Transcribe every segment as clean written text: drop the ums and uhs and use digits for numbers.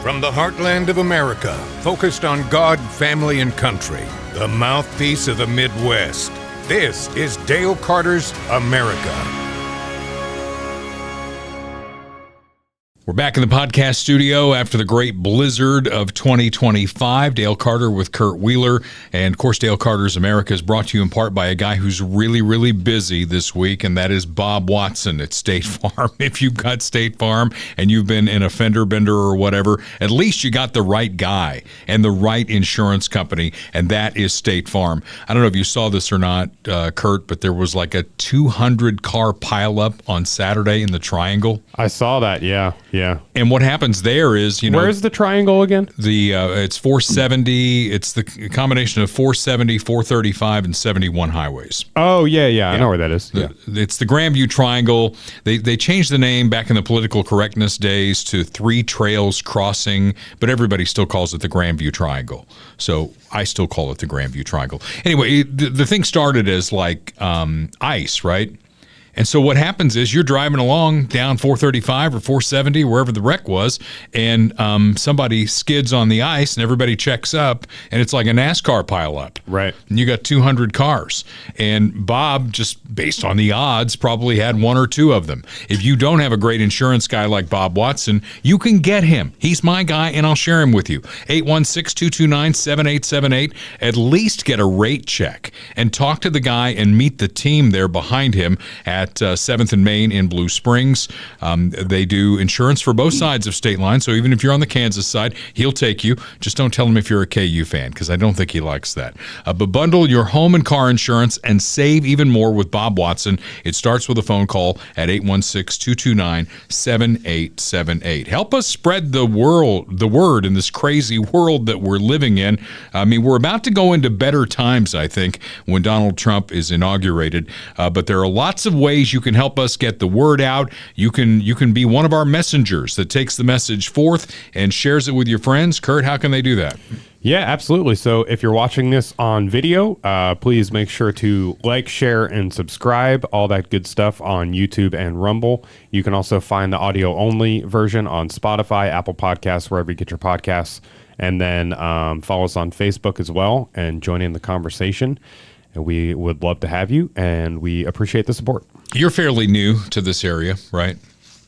From the heartland of America, focused on God, family, and country, the mouthpiece of the Midwest. This is Dale Carter's America. We're back in the podcast studio after the great blizzard of 2025. Dale Carter with Kurt Wheeler. And, of course, Dale Carter's America is brought to you in part by a guy who's really, really busy this week, and that is Bob Watson at State Farm. If you've got State Farm and you've been in a fender bender or whatever, at least you got the right guy and the right insurance company, and that is State Farm. I don't know if you saw this or not, Kurt, but there was like a 200-car pileup on Saturday in the Triangle. I saw that, yeah. Yeah. And what happens there is, where's the triangle again? It's 470. It's the combination of 470, 435, and 71 highways. Oh, yeah. I know where that is. It's the Grandview Triangle. They changed the name back in the political correctness days to Three Trails Crossing, but everybody still calls it the Grandview Triangle. So I still call it the Grandview Triangle. Anyway, the thing started as like ice, right? And so what happens is you're driving along down 435 or 470, wherever the wreck was, and somebody skids on the ice and everybody checks up, and it's like a NASCAR pileup. Right. And you got 200 cars. And Bob, just based on the odds, probably had one or two of them. If you don't have a great insurance guy like Bob Watson, you can get him. He's my guy, and I'll share him with you. 816-229-7878. At least get a rate check and talk to the guy and meet the team there behind him at 7th and Main in Blue Springs. They do insurance for both sides of state line, so even if you're on the Kansas side, he'll take you. Just don't tell him if you're a KU fan, because I don't think he likes that. But bundle your home and car insurance and save even more with Bob Watson. It starts with a phone call at 816-229-7878. Help us spread the word in this crazy world that we're living in. I mean, we're about to go into better times, I think, when Donald Trump is inaugurated, but there are lots of ways you can help us get the word out. You can be one of our messengers that takes the message forth and shares it with your friends. Kurt, how can they do that? Yeah, absolutely. So if you're watching this on video, please make sure to like, share, and subscribe, all that good stuff on YouTube and Rumble. You can also find the audio-only version on Spotify, Apple Podcasts, wherever you get your podcasts. And then follow us on Facebook as well and join in the conversation. And we would love to have you, and we appreciate the support. You're fairly new to this area, right?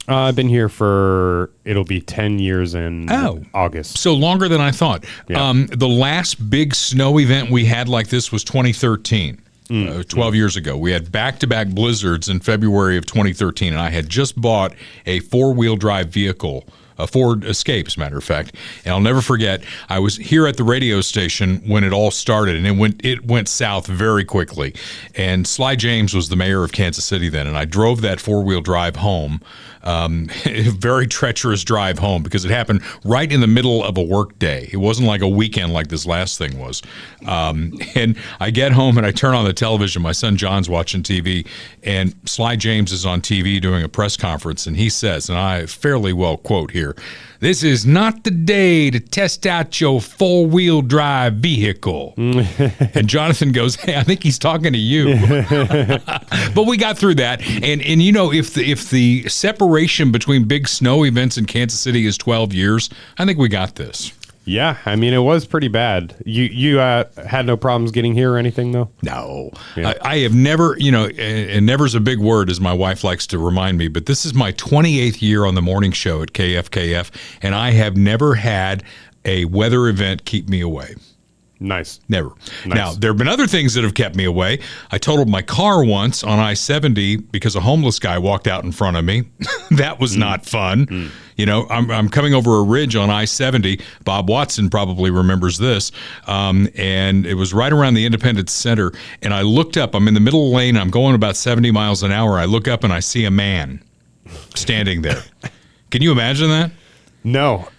I've been here it'll be 10 years in August. So longer than I thought. Yeah. The last big snow event we had like this was 2013. 12 years ago. We had back-to-back blizzards in February of 2013, and I had just bought a four-wheel drive vehicle, a Ford Escape, as a matter of fact. And I'll never forget, I was here at the radio station when it all started, and it went south very quickly. And Sly James was the mayor of Kansas City then, and I drove that four-wheel drive home. A very treacherous drive home because it happened right in the middle of a work day. It wasn't like a weekend like this last thing was. And I get home and I turn on the television. My son John's watching TV, and Sly James is on TV doing a press conference, and he says, and I fairly well quote here, "This is not the day to test out your four-wheel drive vehicle." And Jonathan goes, "Hey, I think he's talking to you." But we got through that. And you know, if the separation between big snow events in Kansas City is 12 years, I think we got this. Yeah, I mean, it was pretty bad. You had no problems getting here or anything, though? No. Yeah. I have never, and never's a big word, as my wife likes to remind me, but this is my 28th year on the morning show at KFKF, and I have never had a weather event keep me away. Nice. Never. Nice. Now, there have been other things that have kept me away. I totaled my car once on I-70 because a homeless guy walked out in front of me. That was not fun. You know, I'm coming over a ridge on I-70. Bob Watson probably remembers this. And it was right around the Independence Center. And I looked up. I'm in the middle of the lane. I'm going about 70 miles an hour. I look up and I see a man standing there. Can you imagine that? No.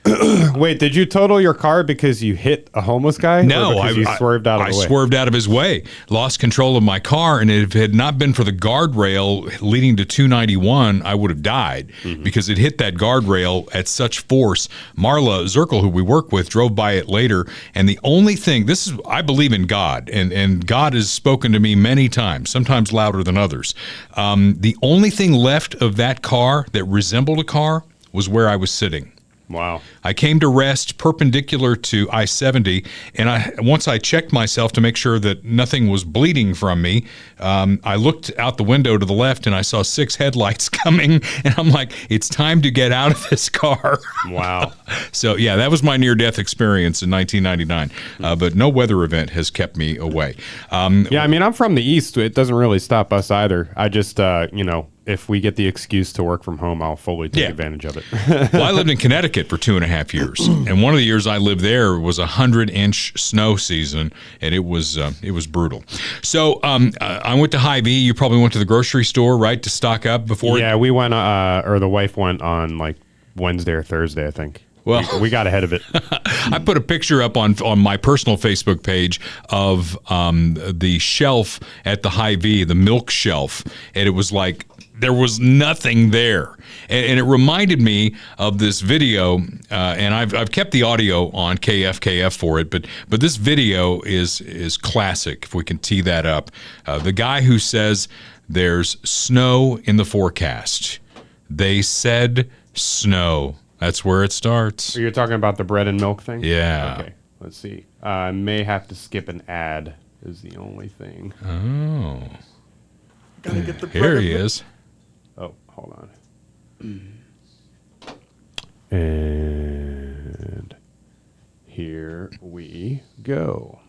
Wait, did you total your car because you hit a homeless guy? No, you swerved out of the way? I swerved out of his way, lost control of my car, and if it had not been for the guardrail leading to 291, I would have died because it hit that guardrail at such force. Marla Zirkle, who we work with, drove by it later, and the only thing, I believe in God, and God has spoken to me many times, sometimes louder than others. The only thing left of that car that resembled a car was where I was sitting. Wow. I came to rest perpendicular to I-70, and once I checked myself to make sure that nothing was bleeding from me, I looked out the window to the left, and I saw 6 headlights coming, and I'm like, it's time to get out of this car. Wow. So, yeah, that was my near-death experience in 1999, but no weather event has kept me away. Yeah, I mean, I'm from the East. It doesn't really stop us either. I just, if we get the excuse to work from home, I'll fully take advantage of it. Well, I lived in Connecticut for 2.5 years, and one of the years I lived there was 100-inch snow season, and it was brutal. So I went to Hy-Vee. You probably went to the grocery store, right, to stock up before? Yeah, we went, or the wife went on like Wednesday or Thursday, I think. Well, we got ahead of it. I put a picture up on my personal Facebook page of the shelf at the Hy-Vee, the milk shelf, and it was like there was nothing there. And it reminded me of this video, and I've kept the audio on KFKF for it, but this video is classic, if we can tee that up. The guy who says there's snow in the forecast. They said snow. That's where it starts. So you're talking about the bread and milk thing? Yeah. Okay, let's see. I may have to skip an ad is the only thing. Oh. Gotta get the Here he is. Oh, hold on. And here we go.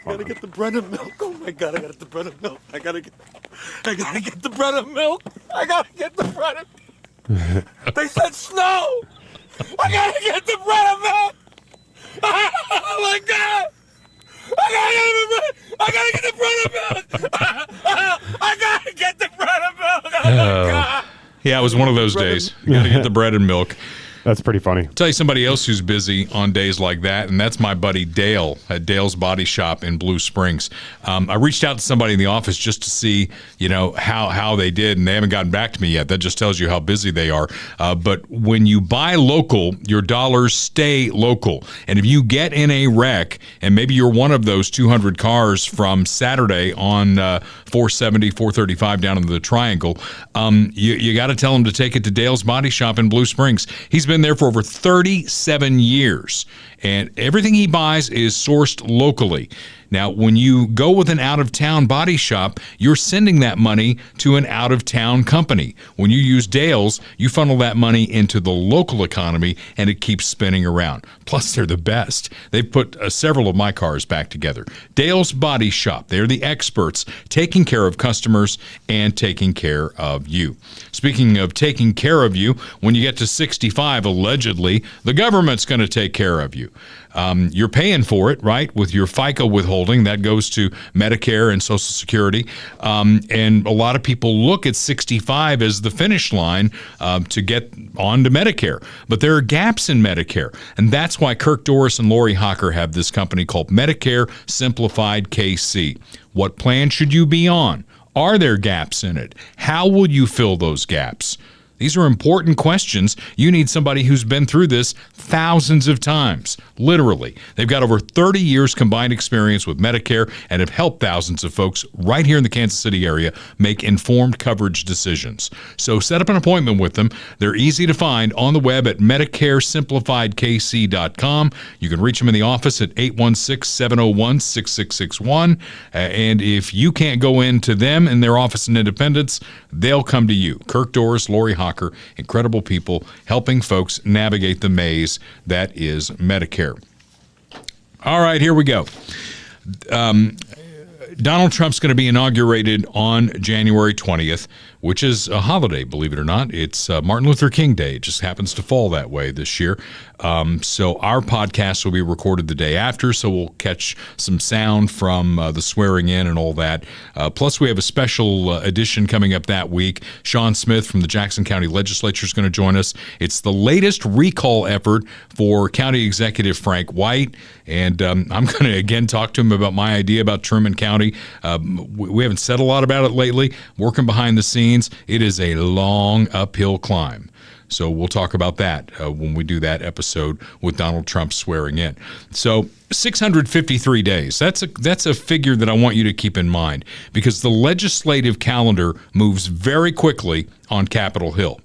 I gotta get the bread and milk. Oh my god, I gotta get the bread and milk. I gotta get the bread and milk. I gotta get the bread and They said snow! I gotta get the bread and milk! Oh my god! I gotta get the bread and milk! I gotta get the bread and milk! Oh my god! Yeah, it was one of those days. You got to get the bread and milk. That's pretty funny. I'll tell you somebody else who's busy on days like that, and that's my buddy Dale at Dale's Body Shop in Blue Springs. I reached out to somebody in the office just to see, how they did, and they haven't gotten back to me yet. That just tells you how busy they are. But when you buy local, your dollars stay local. And if you get in a wreck, and maybe you're one of those 200 cars from Saturday on 470, 435 down in the Triangle, you got to tell them to take it to Dale's Body Shop in Blue Springs. He's been there for over 37 years, and everything he buys is sourced locally. Now, when you go with an out-of-town body shop, you're sending that money to an out-of-town company. When you use Dale's, you funnel that money into the local economy, and it keeps spinning around. Plus, they're the best. They've put several of my cars back together. Dale's Body Shop. They're the experts taking care of customers and taking care of you. Speaking of taking care of you, when you get to 65, allegedly, the government's going to take care of you. You're paying for it, right, with your FICA withholding. That goes to Medicare and Social Security. And a lot of people look at 65 as the finish line to get on to Medicare. But there are gaps in Medicare. And that's why Kirk Doris and Lori Hocker have this company called Medicare Simplified KC. What plan should you be on? Are there gaps in it? How will you fill those gaps? These are important questions. You need somebody who's been through this thousands of times, literally. They've got over 30 years combined experience with Medicare and have helped thousands of folks right here in the Kansas City area make informed coverage decisions. So set up an appointment with them. They're easy to find on the web at MedicareSimplifiedKC.com. You can reach them in the office at 816-701-6661. And if you can't go into them in their office in Independence, they'll come to you. Kirk Doris, Lori Hocker, incredible people helping folks navigate the maze that is Medicare. All right, here we go. Donald Trump's going to be inaugurated on January 20th, which is a holiday, believe it or not. It's Martin Luther King Day. It just happens to fall that way this year. So our podcast will be recorded the day after, so we'll catch some sound from the swearing in and all that. Plus, we have a special edition coming up that week. Sean Smith from the Jackson County Legislature is going to join us. It's the latest recall effort for County Executive Frank White, and I'm going to again talk to him about my idea about Truman County. We haven't said a lot about it lately. Working behind the scenes, it is a long uphill climb. So we'll talk about that when we do that episode with Donald Trump swearing in. So 653 days. That's a figure that I want you to keep in mind because the legislative calendar moves very quickly on Capitol Hill.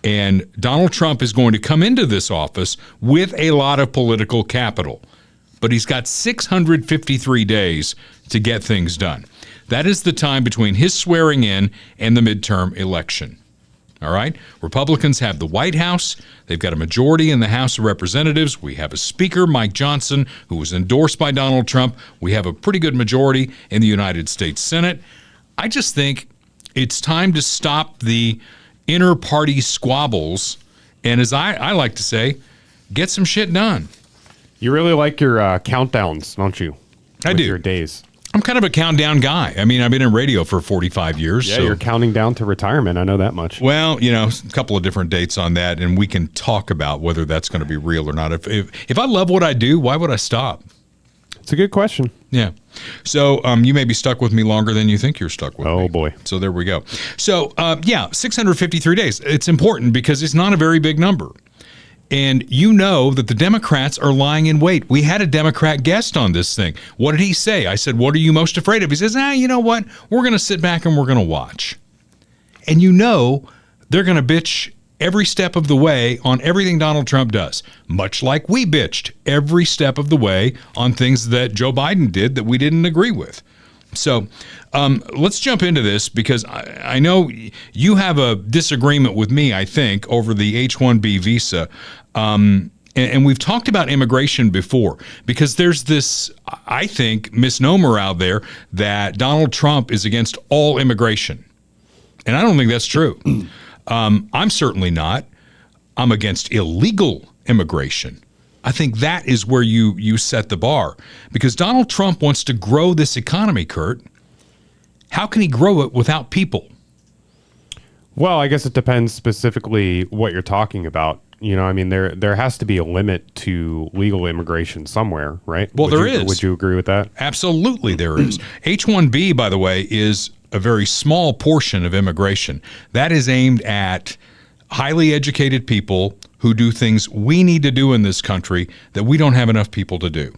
And Donald Trump is going to come into this office with a lot of political capital. But he's got 653 days to get things done. That is the time between his swearing in and the midterm election. All right? Republicans have the White House. They've got a majority in the House of Representatives. We have a Speaker, Mike Johnson, who was endorsed by Donald Trump. We have a pretty good majority in the United States Senate. I just think it's time to stop the inter-party squabbles and, as I like to say, get some shit done. You really like your countdowns, don't you? I do. Your days. I'm kind of a countdown guy. I mean, I've been in radio for 45 years. Yeah, so. You're counting down to retirement. I know that much. Well, a couple of different dates on that, and we can talk about whether that's going to be real or not. If I love what I do, why would I stop? It's a good question. Yeah. So you may be stuck with me longer than you think you're stuck with me. Oh, boy. So there we go. So, 653 days. It's important because it's not a very big number. And you know that the Democrats are lying in wait. We had a Democrat guest on this thing. What did he say? I said, what are you most afraid of? He says, you know what? We're going to sit back and we're going to watch. And they're going to bitch every step of the way on everything Donald Trump does, much like we bitched every step of the way on things that Joe Biden did that we didn't agree with. So let's jump into this because I know you have a disagreement with me, I think, over the H1B visa. And we've talked about immigration before because there's this, I think, misnomer out there that Donald Trump is against all immigration. And I don't think that's true. I'm certainly not. I'm against illegal immigration. I think that is where you set the bar because Donald Trump wants to grow this economy, Kurt. How can he grow it without people? Well, I guess it depends specifically what you're talking about. There has to be a limit to legal immigration somewhere, right? Well, there is. Would you agree with that? Absolutely, there is. H1B, by the way, is a very small portion of immigration. That is aimed at highly educated people who do things we need to do in this country that we don't have enough people to do.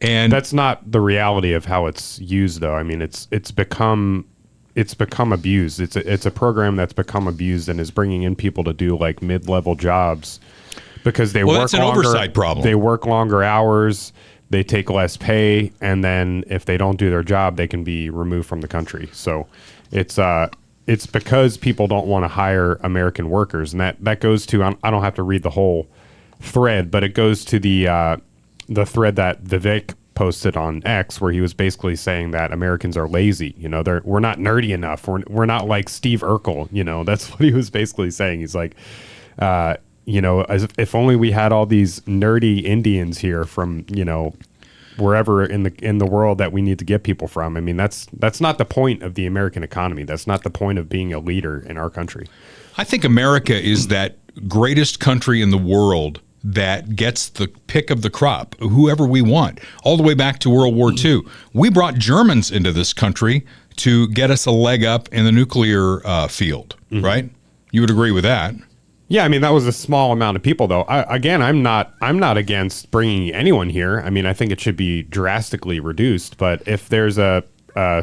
And that's not the reality of how it's used, though. I mean, it's become abused. It's a program that's become abused and is bringing in people to do like mid-level jobs because they work that's an longer, oversight problem. They work longer hours, they take less pay, and then if they don't do their job, they can be removed from the country. So it's because people don't want to hire American workers, and that goes to I don't have to read the whole thread, but it goes to the thread that Vivek posted on X, where he was basically saying that Americans are lazy. We're not nerdy enough. We're not like Steve Urkel. That's what he was basically saying. He's like, as if only we had all these nerdy Indians here from wherever in the world that we need to get people from. I mean, that's not the point of the American economy. That's not the point of being a leader in our country. I think America is that greatest country in the world that gets the pick of the crop, whoever we want, all the way back to World War II. We brought Germans into this country to get us a leg up in the nuclear field, right? You would agree with that. Yeah, I mean, that was a small amount of people, though. I'm not against bringing anyone here. I mean, I think it should be drastically reduced. But if there's a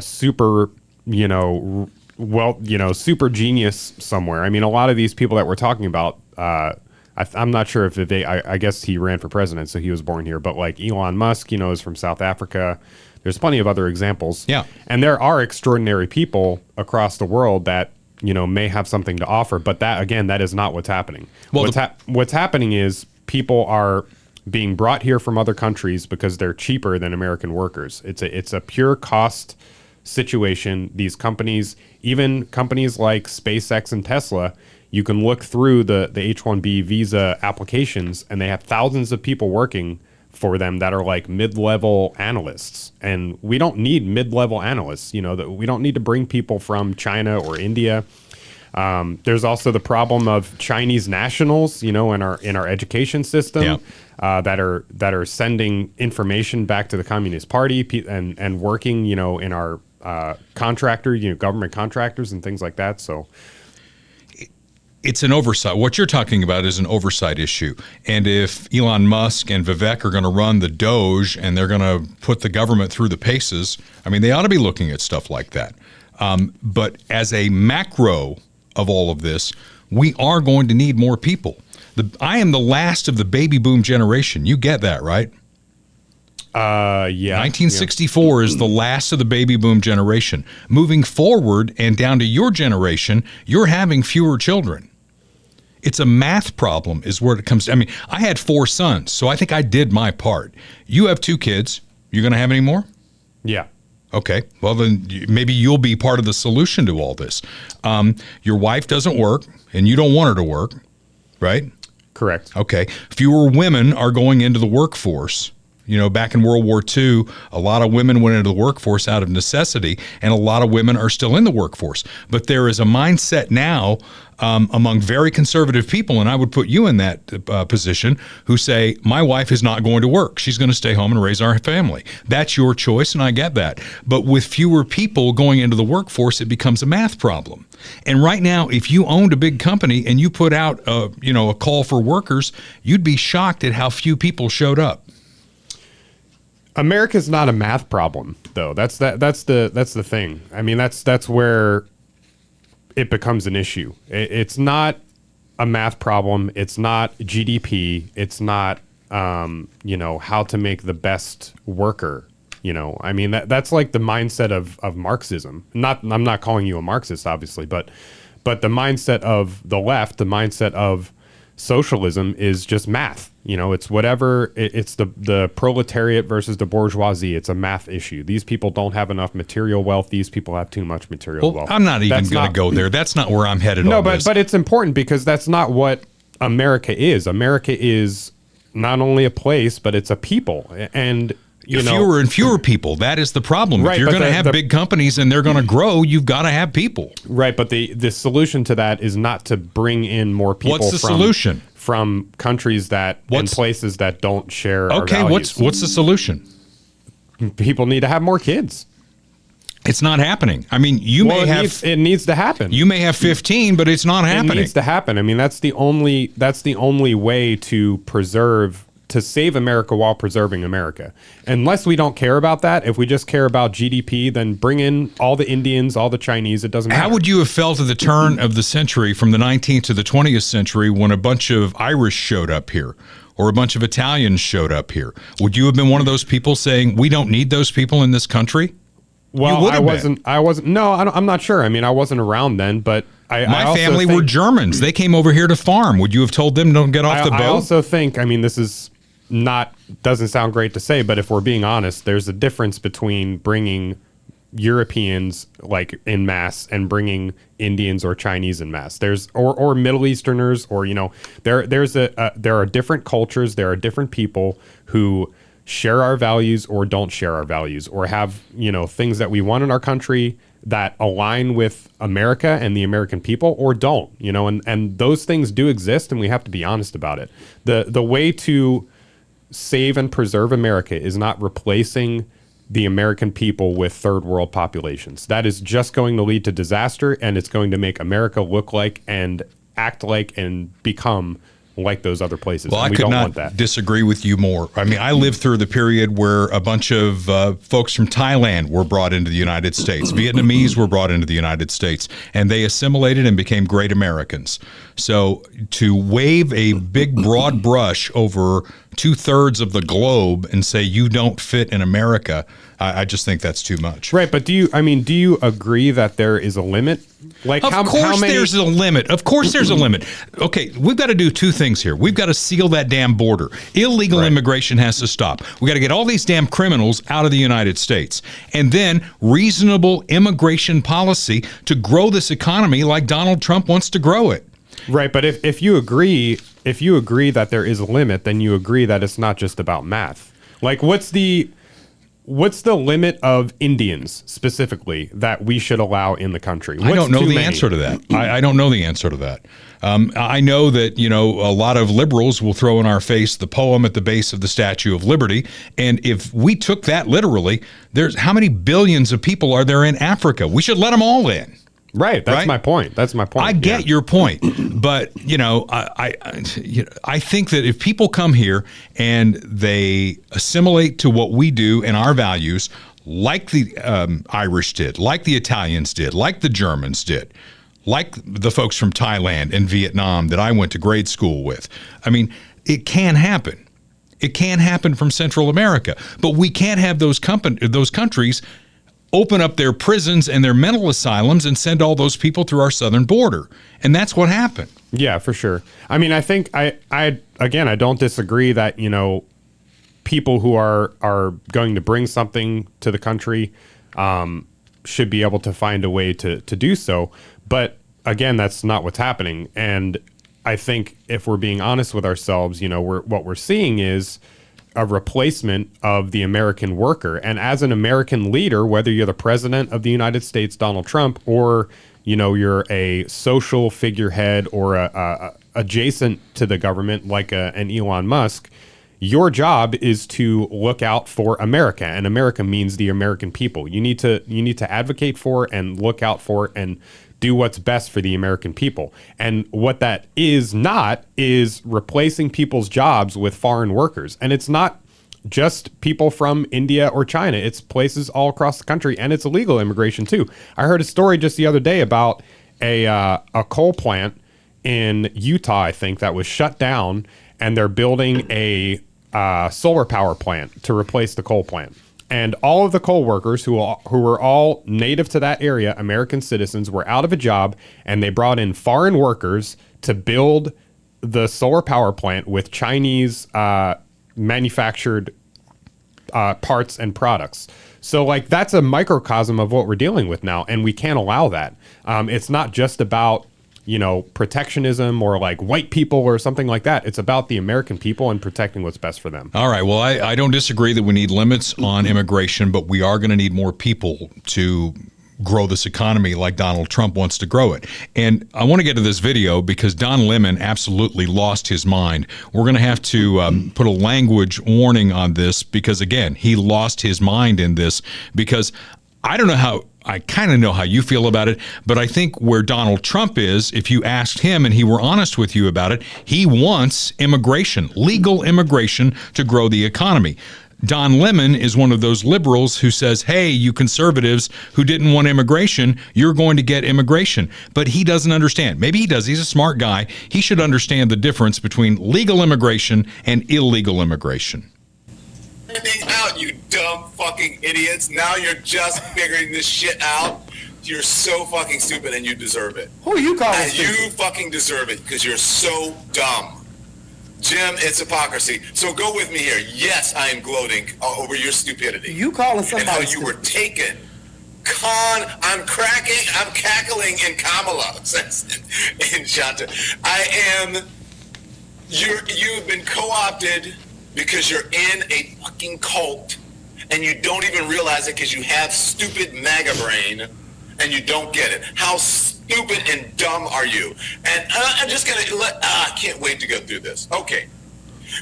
super, super genius somewhere, I mean, a lot of these people that we're talking about, I'm not sure if I guess he ran for president, so he was born here. But like Elon Musk, is from South Africa. There's plenty of other examples. Yeah. And there are extraordinary people across the world that may have something to offer, but that is not what's happening. Well, what's happening is people are being brought here from other countries because they're cheaper than American workers. It's a pure cost situation. These companies, even companies like SpaceX and Tesla, you can look through the H1B visa applications, and they have thousands of people working for them that are like mid-level analysts, and we don't need mid-level analysts. We don't need to bring people from China or India. There's also the problem of Chinese nationals, in our education system, that are sending information back to the Communist Party and working, in our government contractors and things like that. So It's an oversight. What you're talking about is an oversight issue. And if Elon Musk and Vivek are going to run the Doge and they're going to put the government through the paces, I mean, they ought to be looking at stuff like that. But as a macro of all of this, we are going to need more people. I am the last of the baby boom generation. You get that, right? Yeah. 1964 is the last of the baby boom generation. Moving forward and down to your generation, you're having fewer children. It's a math problem is where it comes. I mean, I had 4 sons, so I think I did my part. You have 2 kids. You going to have any more? Yeah. Okay. Well, then maybe you'll be part of the solution to all this. Your wife doesn't work, and you don't want her to work, right? Correct. Okay. Fewer women are going into the workforce. You know, back in World War II, a lot of women went into the workforce out of necessity, and a lot of women are still in the workforce. But there is a mindset now among very conservative people, and I would put you in that position, who say, my wife is not going to work. She's going to stay home and raise our family. That's your choice, and I get that. But with fewer people going into the workforce, it becomes a math problem. And right now, if you owned a big company and you put out a call for workers, you'd be shocked at how few people showed up. America's not a math problem, though. That's the thing. I mean, that's where it becomes an issue. It's not a math problem. It's not GDP. It's not how to make the best worker. I mean, that's like the mindset of Marxism. I'm not calling you a Marxist, obviously, but the mindset of the left, the mindset of socialism is just math. It's whatever. It's the proletariat versus the bourgeoisie. It's a math issue. These people don't have enough material wealth. These people have too much material wealth. I'm not even going to go there. That's not where I'm headed. No, on this. but it's important because that's not what America is. America is not only a place, but it's a people. And fewer and fewer people. That is the problem. Right, if you're going to have big companies and they're going to grow, you've got to have people. Right, but the solution to that is not to bring in more people. What's the solution? From countries and places that don't share our values. What's the solution? People need to have more kids. It's not happening. I mean, it needs to happen. You may have 15, but it's not happening. It needs to happen. I mean, that's the only way to save America while preserving America. Unless we don't care about that, if we just care about GDP, then bring in all the Indians, all the Chinese, it doesn't matter. How would you have felt at the turn of the century, from the 19th to the 20th century, when a bunch of Irish showed up here or a bunch of Italians showed up here? Would you have been one of those people saying, we don't need those people in this country? Well, I wasn't. No, I'm not sure. I mean, I wasn't around then, but my family were Germans. They came over here to farm. Would you have told them don't get off the boat? I also think, I mean, this is doesn't sound great to say, but if we're being honest, there's a difference between bringing Europeans like en masse and bringing Indians or Chinese en masse. There's or Middle Easterners, or there are different cultures, there are different people who share our values or don't share our values, or have things that we want in our country that align with America and the American people, or don't. And those things do exist, and we have to be honest about it. The way to save and preserve America is not replacing the American people with third world populations. That is just going to lead to disaster, and it's going to make America look like and act like and become like those other places. Well, and I could not disagree with you more. I mean, I lived through the period where a bunch of folks from Thailand were brought into the United States. Vietnamese were brought into the United States, and they assimilated and became great Americans. So to wave a big broad brush over 2/3 of the globe and say you don't fit in America, I just think that's too much. Right, but do you agree that there is a limit? Like, of course there's a limit. Of course there's a limit. Okay, we've got to do 2 things here. We've got to seal that damn border. Illegal immigration has to stop. We got to get all these damn criminals out of the United States. And then reasonable immigration policy to grow this economy like Donald Trump wants to grow it. Right, but if you agree that there is a limit, then you agree that it's not just about math. Like, what's the limit of Indians specifically that we should allow in the country? I don't know the answer to that. I don't know the answer to that. I know that, a lot of liberals will throw in our face the poem at the base of the Statue of Liberty. And if we took that literally, how many billions of people are there in Africa? We should let them all in. Right. That's Right? my point. That's my point. I get your point, but I think that if people come here and they assimilate to what we do and our values, like the Irish did, like the Italians did, like the Germans did, like the folks from Thailand and Vietnam that I went to grade school with. I mean, it can happen. It can happen from Central America, but we can't have those countries open up their prisons and their mental asylums and send all those people through our southern border. And that's what happened. Yeah, for sure. I mean, I think I don't disagree that, people who are going to bring something to the country should be able to find a way to do so. But again, that's not what's happening. And I think if we're being honest with ourselves, what we're seeing is a replacement of the American worker. And as an American leader, whether you're the president of the United States, Donald Trump, or, you're a social figurehead or adjacent to the government like an Elon Musk, your job is to look out for America, and America means the American people. You need to advocate for and look out for and do what's best for the American people. And what that is not is replacing people's jobs with foreign workers. And it's not just people from India or China. It's places all across the country, and it's illegal immigration too. I heard a story just the other day about a coal plant in Utah, I think, that was shut down, and they're building a solar power plant to replace the coal plant. And all of the coal workers who were all native to that area, American citizens, were out of a job, and they brought in foreign workers to build the solar power plant with Chinese manufactured parts and products. So, that's a microcosm of what we're dealing with now, and we can't allow that. It's not just about protectionism or white people or something like that. It's about the American people and protecting what's best for them. All right. Well, I don't disagree that we need limits on immigration, but we are going to need more people to grow this economy like Donald Trump wants to grow it. And I want to get to this video because Don Lemon absolutely lost his mind. We're going to have to put a language warning on this because, again, he lost his mind in this because I don't know how. I kind of know how you feel about it, but I think where Donald Trump is, if you asked him and he were honest with you about it, he wants immigration, legal immigration to grow the economy. Don Lemon is one of those liberals who says, hey, you conservatives who didn't want immigration, you're going to get immigration. But he doesn't understand. Maybe he does. He's a smart guy. He should understand the difference between legal immigration and illegal immigration. Out, you dumb fucking idiots. Now you're just figuring this shit out. You're so fucking stupid and you deserve it. Who are you calling And stupid? you fucking deserve it because you're so dumb. Jim, it's hypocrisy. So go with me here. Yes, I am gloating over your stupidity. You calling And somebody how you stupid. were taken. I'm cackling in Kamala, says in Shanta. You've been co-opted because you're in a fucking cult and you don't even realize it because you have stupid MAGA brain and you don't get it. How stupid and dumb are you? And I'm just going to I can't wait to go through this. Okay.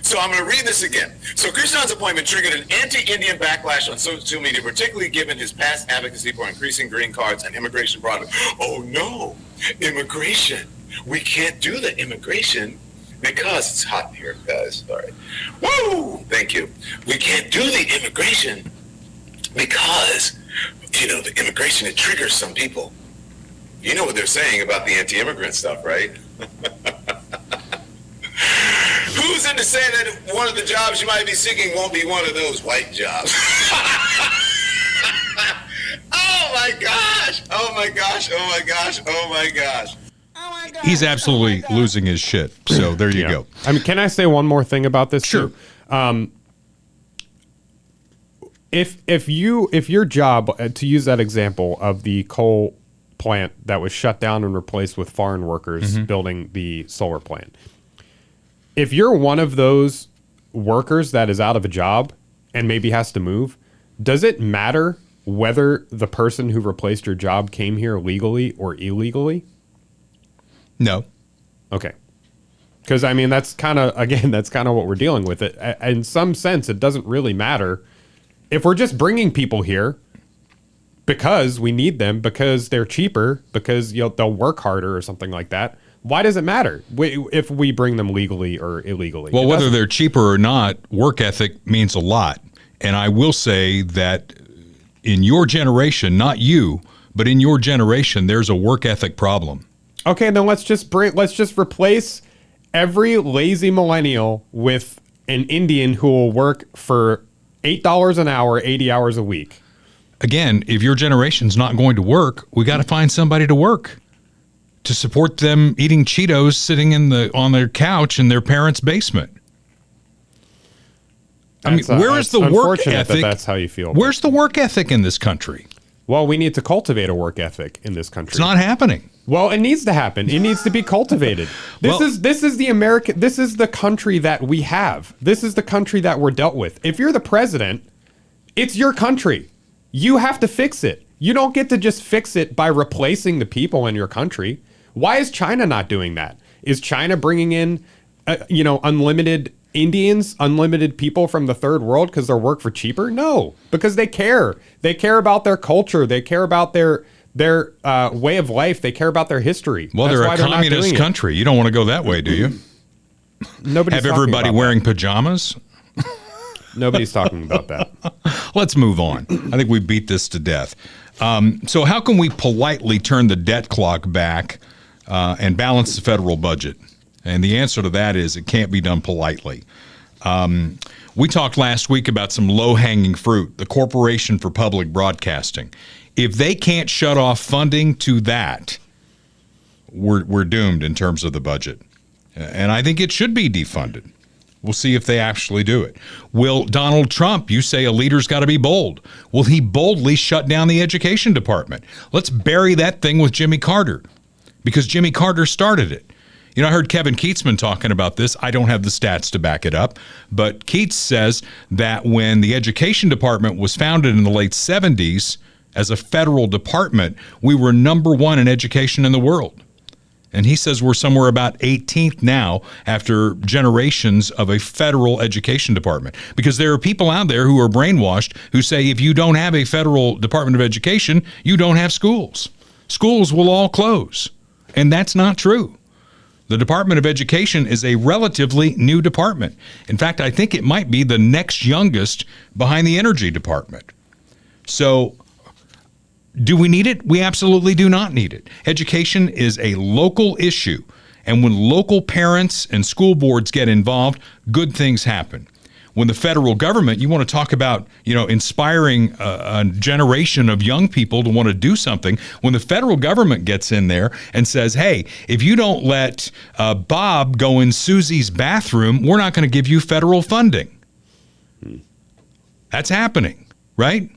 So I'm going to read this again. So Krishnan's appointment triggered an anti-Indian backlash on social media, particularly given his past advocacy for increasing green cards and immigration broadly. Oh no, immigration. We can't do the immigration because it's hot in here, guys. All right. Woo! Thank you. We can't do the immigration because, the immigration, it triggers some people. You know what they're saying about the anti-immigrant stuff, right? Who's in to say that one of the jobs you might be seeking won't be one of those white jobs? Oh my gosh! Oh my gosh! Oh my gosh! Oh my gosh! He's absolutely losing his shit. So there you go. I mean, can I say one more thing about this? Sure. Too? If your job, to use that example of the coal plant that was shut down and replaced with foreign workers building the solar plant, if you're one of those workers that is out of a job and maybe has to move, does it matter whether the person who replaced your job came here legally or illegally? No. Okay. Because, I mean, that's kind of what we're dealing with. It in some sense, it doesn't really matter. If we're just bringing people here, because we need them, because they're cheaper, because they'll work harder or something like that. Why does it matter if we bring them legally or illegally? Well, whether they're cheaper or not, work ethic means a lot. And I will say that in your generation, not you, but in your generation, there's a work ethic problem. Okay, then let's just replace every lazy millennial with an Indian who will work for $8 an hour, 80 hours a week. Again, if your generation's not going to work, we got to find somebody to work to support them eating Cheetos sitting on their couch in their parents' basement. I mean, where is the work ethic? That's how you feel. Where's the work ethic in this country? Well, we need to cultivate a work ethic in this country. It's not happening. Well, it needs to happen. It needs to be cultivated. This is the country that we have. This is the country that we're dealt with. If you're the president, it's your country. You have to fix it. You don't get to just fix it by replacing the people in your country. Why is China not doing that? Is China bringing in, unlimited Indians, unlimited people from the third world because they'll work for cheaper? No, because they care. They care about their culture. They care about their way of life. They care about their history. Well, they're a communist country. You don't want to go that way, do you? Nobody's have everybody wearing pajamas? Nobody's talking about that. Let's move on. I think we beat this to death. So how can we politely turn the debt clock back and balance the federal budget? And the answer to that is it can't be done politely. We talked last week about some low-hanging fruit, the Corporation for Public Broadcasting. If they can't shut off funding to that, we're doomed in terms of the budget. And I think it should be defunded. We'll see if they actually do it. Will Donald Trump, you say a leader's got to be bold. Will he boldly shut down the education department? Let's bury that thing with Jimmy Carter, because Jimmy Carter started it. I heard Kevin Keatsman talking about this. I don't have the stats to back it up, but Keats says that when the education department was founded in the late 70s as a federal department, we were #1 in education in the world. And he says we're somewhere about 18th now after generations of a federal education department. Because there are people out there who are brainwashed who say if you don't have a federal Department of Education, you don't have schools. Schools will all close. And that's not true. The Department of Education is a relatively new department. In fact, I think it might be the next youngest behind the Energy Department. So do we need it? We absolutely do not need it. Education is a local issue. And when local parents and school boards get involved, good things happen. When the federal government, you want to talk about, inspiring a generation of young people to want to do something. When the federal government gets in there and says, hey, if you don't let Bob go in Susie's bathroom, we're not going to give you federal funding. That's happening, right?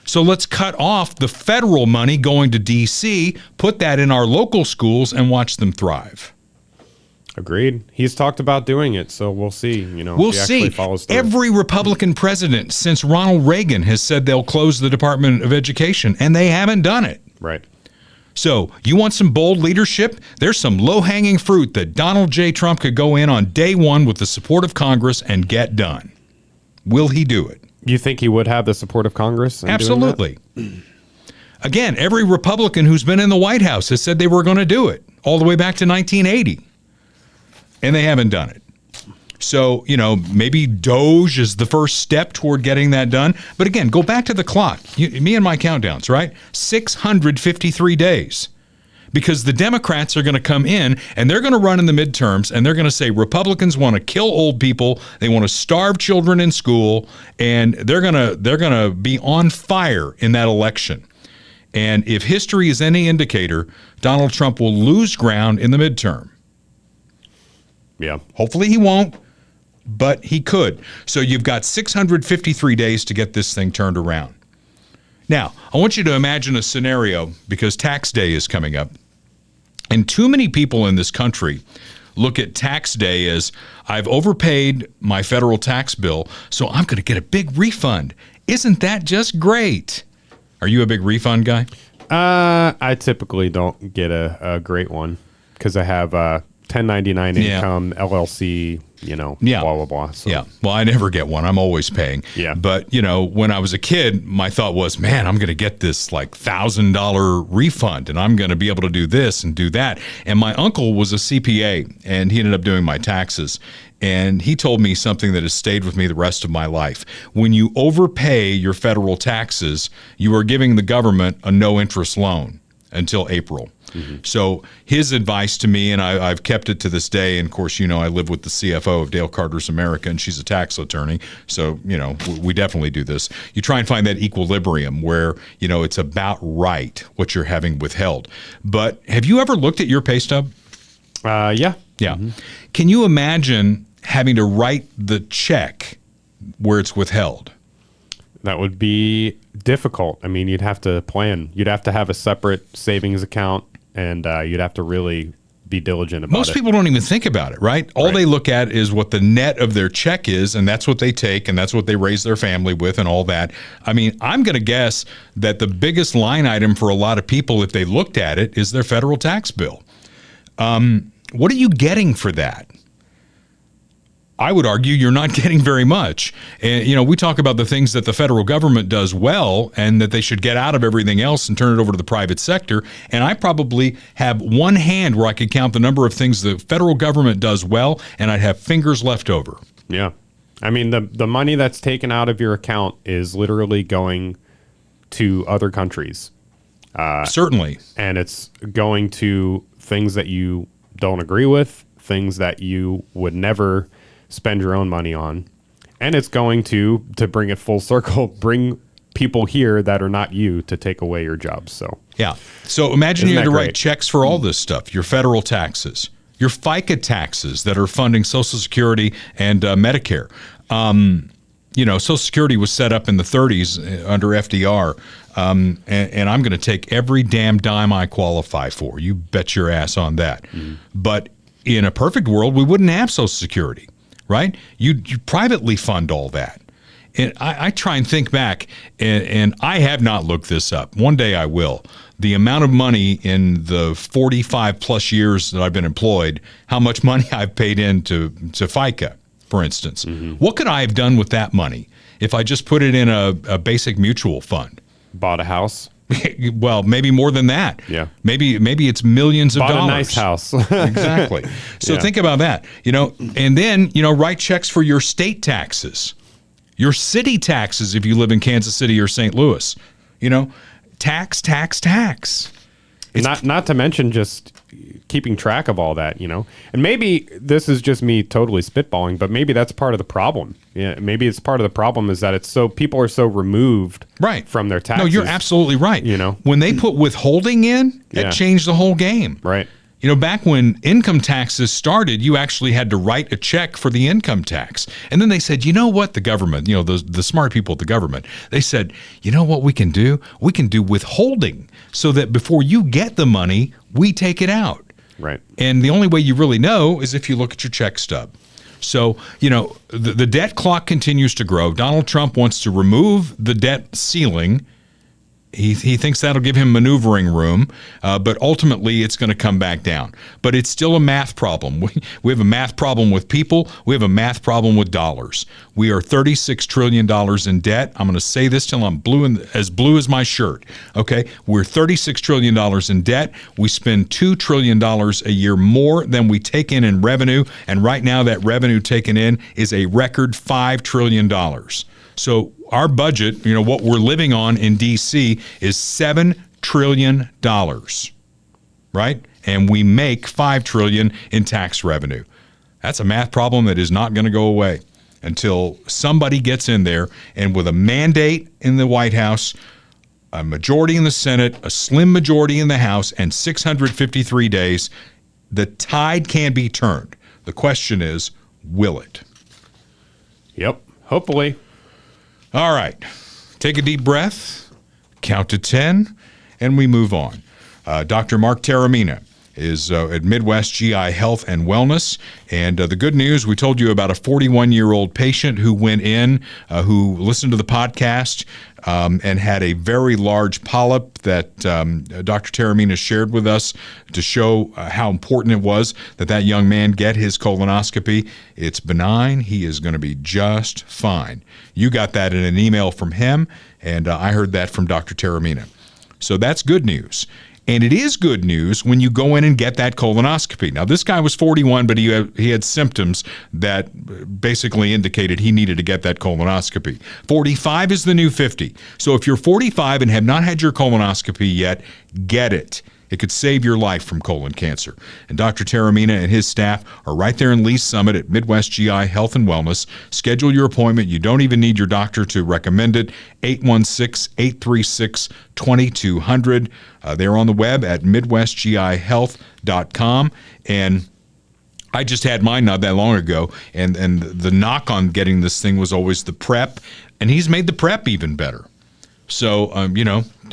So let's cut off the federal money going to D.C., put that in our local schools, and watch them thrive. Agreed. He's talked about doing it, so we'll see. We'll see. Every Republican president since Ronald Reagan has said they'll close the Department of Education, and they haven't done it. Right. So you want some bold leadership? There's some low-hanging fruit that Donald J. Trump could go in on day one with the support of Congress and get done. Will he do it? You think he would have the support of Congress? Absolutely. Again, every Republican who's been in the White House has said they were going to do it all the way back to 1980. And they haven't done it. So, maybe Doge is the first step toward getting that done. But again, go back to the clock. Me and my countdowns, right? 653 days. Because the Democrats are going to come in and they're going to run in the midterms and they're going to say Republicans want to kill old people, they want to starve children in school, and they're going to be on fire in that election. And if history is any indicator, Donald Trump will lose ground in the midterm. Yeah. Hopefully he won't, but he could. So you've got 653 days to get this thing turned around. Now, I want you to imagine a scenario, because tax day is coming up. And too many people in this country look at tax day as, I've overpaid my federal tax bill, so I'm going to get a big refund. Isn't that just great? Are you a big refund guy? I typically don't get a great one because I have 1099 Yeah. income, LLC, blah, blah, blah. So, Yeah. Well, I never get one. I'm always paying. Yeah. But, when I was a kid, my thought was, man, I'm going to get this like $1,000 refund and I'm going to be able to do this and do that. And my uncle was a CPA and he ended up doing my taxes. And he told me something that has stayed with me the rest of my life. When you overpay your federal taxes, you are giving the government a no interest loan until April. So his advice to me, and I've kept it to this day, and of course, I live with the CFO of Dale Carter's America, and she's a tax attorney. So, we definitely do this. You try and find that equilibrium where, it's about right what you're having withheld. But have you ever looked at your pay stub? Yeah. Yeah. Can you imagine having to write the check where it's withheld? That would be difficult. I mean, you'd have to plan. You'd have to have a separate savings account, and you'd have to really be diligent about it. Most people don't even think about it, right? All they look at is what the net of their check is, and that's what they take, and that's what they raise their family with, and all that. I mean, I'm going to guess that the biggest line item for a lot of people, if they looked at it, is their federal tax bill. What are you getting for that? I would argue you're not getting very much. And, we talk about the things that the federal government does well and that they should get out of everything else and turn it over to the private sector. And I probably have one hand where I could count the number of things the federal government does well, and I'd have fingers left over. Yeah. I mean, the money that's taken out of your account is literally going to other countries. Certainly. And it's going to things that you don't agree with, things that you would never spend your own money on, and it's going to bring it full circle, bring people here that are not you to take away your jobs. So yeah. So imagine you had to great? write checks for all this stuff: your federal taxes, your FICA taxes that are funding Social Security and Medicare. Social Security was set up in the 30s under FDR, and I'm going to take every damn dime I qualify for. You bet your ass on that. But in a perfect world, we wouldn't have Social Security. Right? You privately fund all that. And I try and think back, and I have not looked this up. One day I will. The amount of money in the 45 plus years that I've been employed, how much money I've paid into FICA, for instance. What could I have done with that money if I just put it in a basic mutual fund? bought a house. Well, maybe more than that. Yeah. Maybe it's millions of Bought dollars. a nice house. Exactly. So think about that, and then, write checks for your state taxes, your city taxes if you live in Kansas City or St. Louis, tax. Not to mention just keeping track of all that, And maybe this is just me totally spitballing, but maybe that's part of the problem. Yeah, maybe it's part of the problem is that people are so removed from their taxes. No, you're absolutely right. When they put withholding in, that changed the whole game. Right. Back when income taxes started, you actually had to write a check for the income tax. And then they said, you know what, the government, the smart people at the government, they said, you know what we can do? We can do withholding so that before you get the money, we take it out. Right. And the only way you really know is if you look at your check stub. So, the debt clock continues to grow. Donald Trump wants to remove the debt ceiling. He thinks that'll give him maneuvering room, but ultimately it's going to come back down. But it's still a math problem. We have a math problem with people. We have a math problem with dollars. We are $36 trillion in debt. I'm going to say this till I'm as blue as my shirt. Okay, we're $36 trillion in debt. We spend $2 trillion a year more than we take in revenue, and right now that revenue taken in is a record $5 trillion. So our budget, what we're living on in D.C. is $7 trillion, right? And we make $5 trillion in tax revenue. That's a math problem that is not going to go away until somebody gets in there and with a mandate in the White House, a majority in the Senate, a slim majority in the House, and 653 days, the tide can be turned. The question is, will it? Yep. Hopefully. All right. Take a deep breath, count to 10, and we move on. Dr. Mark Taramina is at Midwest GI Health and Wellness. And the good news, we told you about a 41-year-old patient who went in, who listened to the podcast and had a very large polyp that Dr. Taramina shared with us to show how important it was that that young man get his colonoscopy. It's benign. He is going to be just fine. You got that in an email from him, and I heard that from Dr. Taramina. So that's good news. And it is good news when you go in and get that colonoscopy. Now, this guy was 41, but he had symptoms that basically indicated he needed to get that colonoscopy. 45 is the new 50. So if you're 45 and have not had your colonoscopy yet, get it. It could save your life from colon cancer. And Dr. Taramina and his staff are right there in Lee's Summit at Midwest GI Health and Wellness. Schedule your appointment. You don't even need your doctor to recommend it. 816-836-2200. They're on the web at midwestgihealth.com. And I just had mine not that long ago, and the knock on getting this thing was always the prep, and he's made the prep even better. So,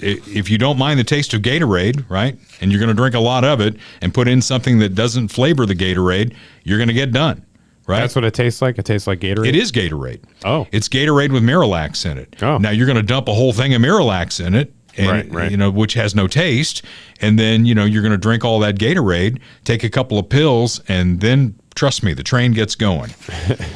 if you don't mind the taste of Gatorade, right, and you're going to drink a lot of it and put in something that doesn't flavor the Gatorade, you're going to get done, right? That's what it tastes like? It tastes like Gatorade? It is Gatorade. Oh. It's Gatorade with Miralax in it. Oh. Now, you're going to dump a whole thing of Miralax in it, and, right. Which has no taste, and then, you're going to drink all that Gatorade, take a couple of pills, and then, trust me, the train gets going.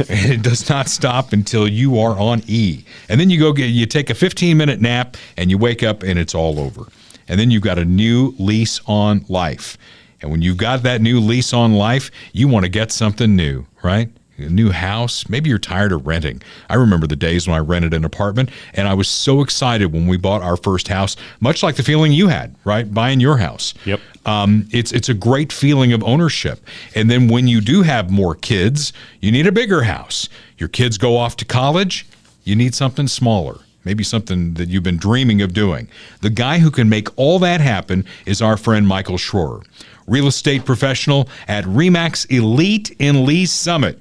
And it does not stop until you are on E. And then you take a 15-minute nap, and you wake up, and it's all over. And then you've got a new lease on life. And when you've got that new lease on life, you want to get something new, right? A new house. Maybe you're tired of renting. I remember the days when I rented an apartment, and I was so excited when we bought our first house, much like the feeling you had, right? Buying your house. Yep. It's a great feeling of ownership. And then when you do have more kids, you need a bigger house. Your kids go off to college, you need something smaller. Maybe something that you've been dreaming of doing. The guy who can make all that happen is our friend Michael Schroer, real estate professional at RE/MAX Elite in Lee's Summit.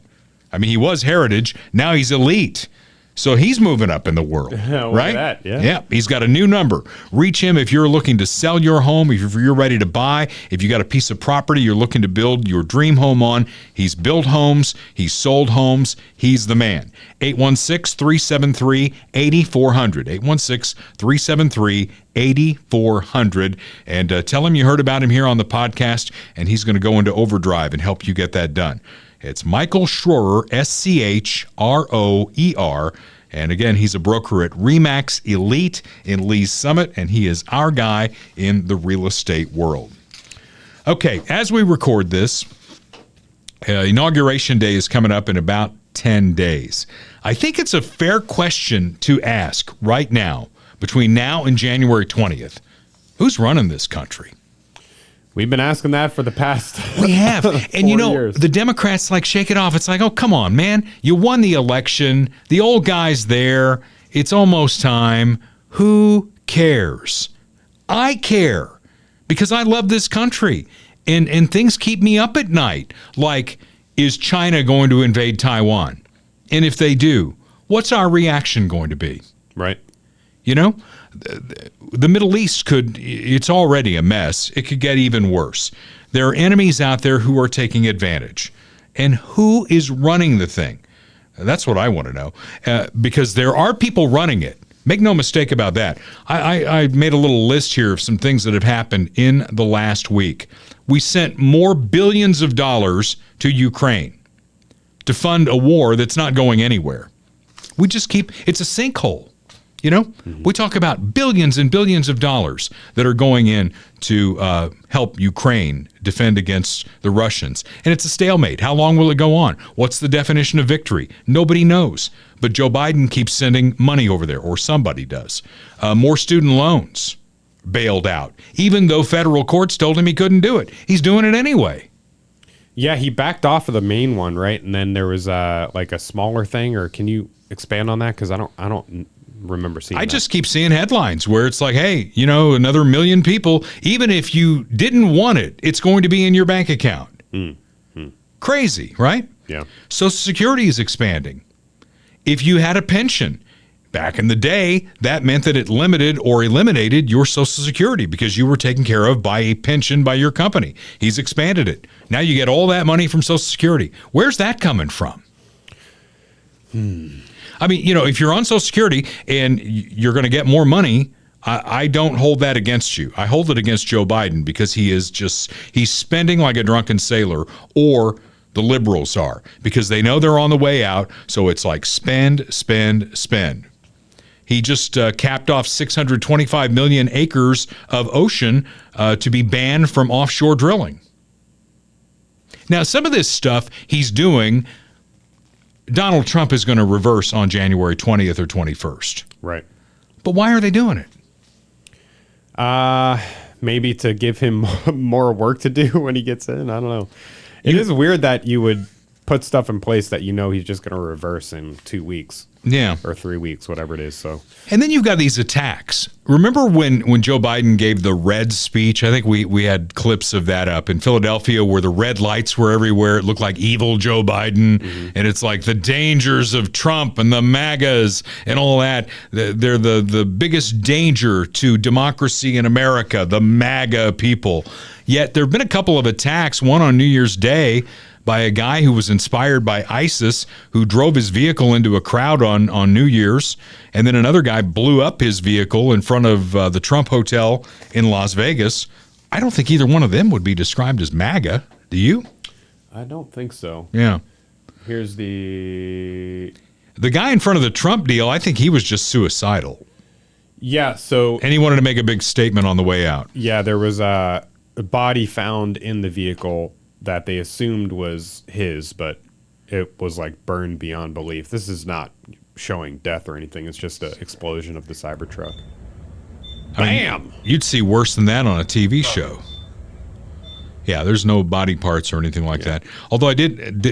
I mean, he was Heritage. Now he's Elite. So he's moving up in the world, right? That, yeah. Yeah, he's got a new number. Reach him if you're looking to sell your home, if you're ready to buy, if you got a piece of property you're looking to build your dream home on. He's built homes. He's sold homes. He's the man. 816-373-8400. 816-373-8400. And tell him you heard about him here on the podcast, and he's going to go into overdrive and help you get that done. It's Michael Schroer, Schroer. And again, he's a broker at RE/MAX Elite in Lee's Summit, and he is our guy in the real estate world. Okay, as we record this, Inauguration Day is coming up in about 10 days. I think it's a fair question to ask right now, between now and January 20th, who's running this country? We've been asking that for the past We have. And years. The Democrats shake it off. It's like, oh, come on, man. You won the election. The old guy's there. It's almost time. Who cares? I care because I love this country. And things keep me up at night. Like, is China going to invade Taiwan? And if they do, what's our reaction going to be? Right. The Middle East it's already a mess. It could get even worse. There are enemies out there who are taking advantage. And who is running the thing? That's what I want to know. Because there are people running it. Make no mistake about that. I made a little list here of some things that have happened in the last week. We sent more billions of dollars to Ukraine to fund a war that's not going anywhere. It's a sinkhole. We talk about billions and billions of dollars that are going in to help Ukraine defend against the Russians. And it's a stalemate. How long will it go on? What's the definition of victory? Nobody knows. But Joe Biden keeps sending money over there, or somebody does. More student loans bailed out, even though federal courts told him he couldn't do it. He's doing it anyway. Yeah, he backed off of the main one, right? And then there was a smaller thing, or can you expand on that? Because I don't remember seeing that. Just keep seeing headlines where it's like, hey, another 1 million people, even if you didn't want it, it's going to be in your bank account. Crazy, right? Yeah. Social Security is expanding. If you had a pension, Back in the day, that meant that it limited or eliminated your Social Security because you were taken care of by a pension by your company. He's expanded it. Now you get all that money from Social Security. Where's that coming from? I mean, if you're on Social Security and you're going to get more money, I don't hold that against you. I hold it against Joe Biden because he's spending like a drunken sailor, or the liberals are, because they know they're on the way out. So it's like spend, spend, spend. He just capped off 625 million acres of ocean to be banned from offshore drilling. Now, some of this stuff he's doing, Donald Trump is going to reverse on January 20th or 21st. Right. But why are they doing it? Maybe to give him more work to do when he gets in. I don't know. It is weird that you would put stuff in place that he's just going to reverse in 2 weeks. Yeah. Or 3 weeks, whatever it is. So, and then you've got these attacks. Remember when Joe Biden gave the red speech? I think we had clips of that up in Philadelphia where the red lights were everywhere. It looked like evil Joe Biden. Mm-hmm. And it's like the dangers of Trump and the MAGAs and all that. They're the biggest danger to democracy in America, the MAGA people. Yet there have been a couple of attacks, one on New Year's Day by a guy who was inspired by ISIS, who drove his vehicle into a crowd on New Year's, and then another guy blew up his vehicle in front of the Trump Hotel in Las Vegas. I don't think either one of them would be described as MAGA. Do you? I don't think so. Yeah. Here's the guy in front of the Trump deal, I think he was just suicidal. Yeah, so... And he wanted to make a big statement on the way out. Yeah, there was a body found in the vehicle that they assumed was his, but it was like burned beyond belief. This is not showing death or anything. It's just an explosion of the Cybertruck. Bam! You'd see worse than that on a TV show. Yeah, there's no body parts or anything like that. Although did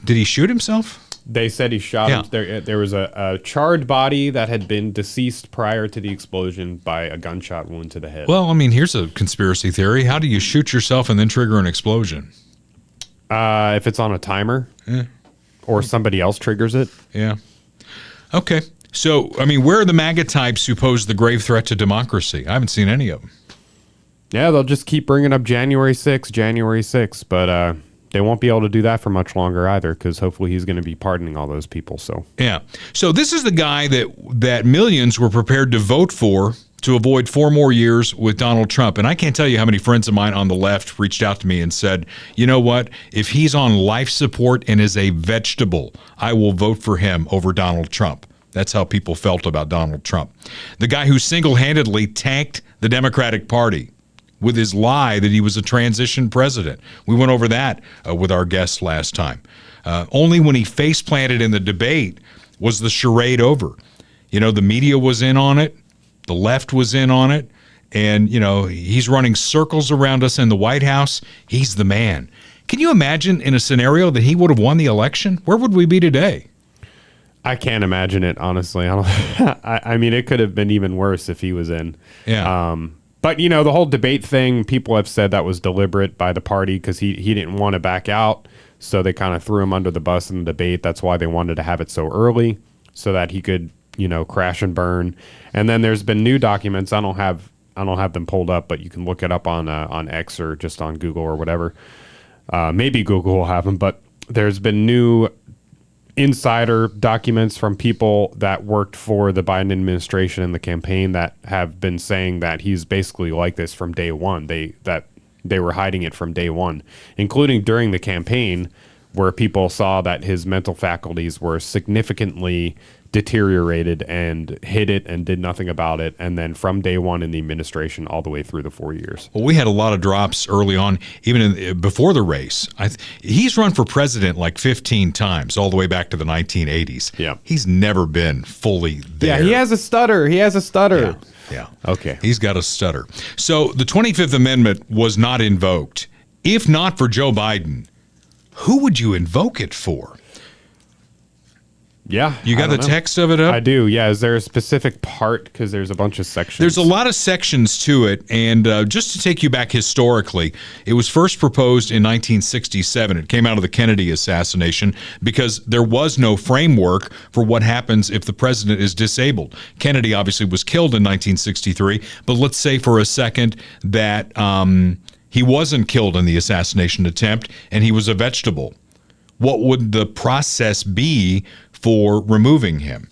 he shoot himself? They said he shot him. There was a charred body that had been deceased prior to the explosion by a gunshot wound to the head. Well, I mean, here's a conspiracy theory. How do you shoot yourself and then trigger an explosion? If it's on a timer or somebody else triggers it. Yeah. Okay. So, I mean, where are the MAGA types who pose the grave threat to democracy? I haven't seen any of them. Yeah, they'll just keep bringing up January 6th, but they won't be able to do that for much longer either, because hopefully he's going to be pardoning all those people. So yeah. So this is the guy that millions were prepared to vote for to avoid 4 more years with Donald Trump. And I can't tell you how many friends of mine on the left reached out to me and said, you know what? If he's on life support and is a vegetable, I will vote for him over Donald Trump. That's how people felt about Donald Trump. The guy who single-handedly tanked the Democratic Party with his lie that he was a transition president. We went over that with our guest last time. Only when he face-planted in the debate was the charade over. The media was in on it. The left was in on it. And, he's running circles around us in the White House. He's the man. Can you imagine in a scenario that he would have won the election? Where would we be today? I can't imagine it, honestly. I mean, it could have been even worse if he was in. Yeah. But, the whole debate thing, people have said that was deliberate by the party because he didn't want to back out. So they kind of threw him under the bus in the debate. That's why they wanted to have it so early so that he could, crash and burn. And then there's been new documents. I don't have them pulled up, but you can look it up on X or just on Google or whatever. Maybe Google will have them. But there's been new insider documents from people that worked for the Biden administration and the campaign that have been saying that he's basically like this from day one. They were hiding it from day one, including during the campaign, where people saw that his mental faculties were significantly deteriorated and hid it and did nothing about it. And then from day one in the administration all the way through the 4 years. Well, we had a lot of drops early on, even before the race. He's run for president like 15 times, all the way back to the 1980s. Yeah. He's never been fully there. Yeah, he has a stutter. Yeah. Okay. He's got a stutter. So the 25th Amendment was not invoked. If not for Joe Biden, who would you invoke it for? Yeah. You got the text of it up? I do. Yeah. Is there a specific part? Because there's a bunch of sections. There's a lot of sections to it. And just to take you back historically, it was first proposed in 1967. It came out of the Kennedy assassination because there was no framework for what happens if the president is disabled. Kennedy obviously was killed in 1963, but let's say for a second that he wasn't killed in the assassination attempt and he was a vegetable. What would the process be for removing him?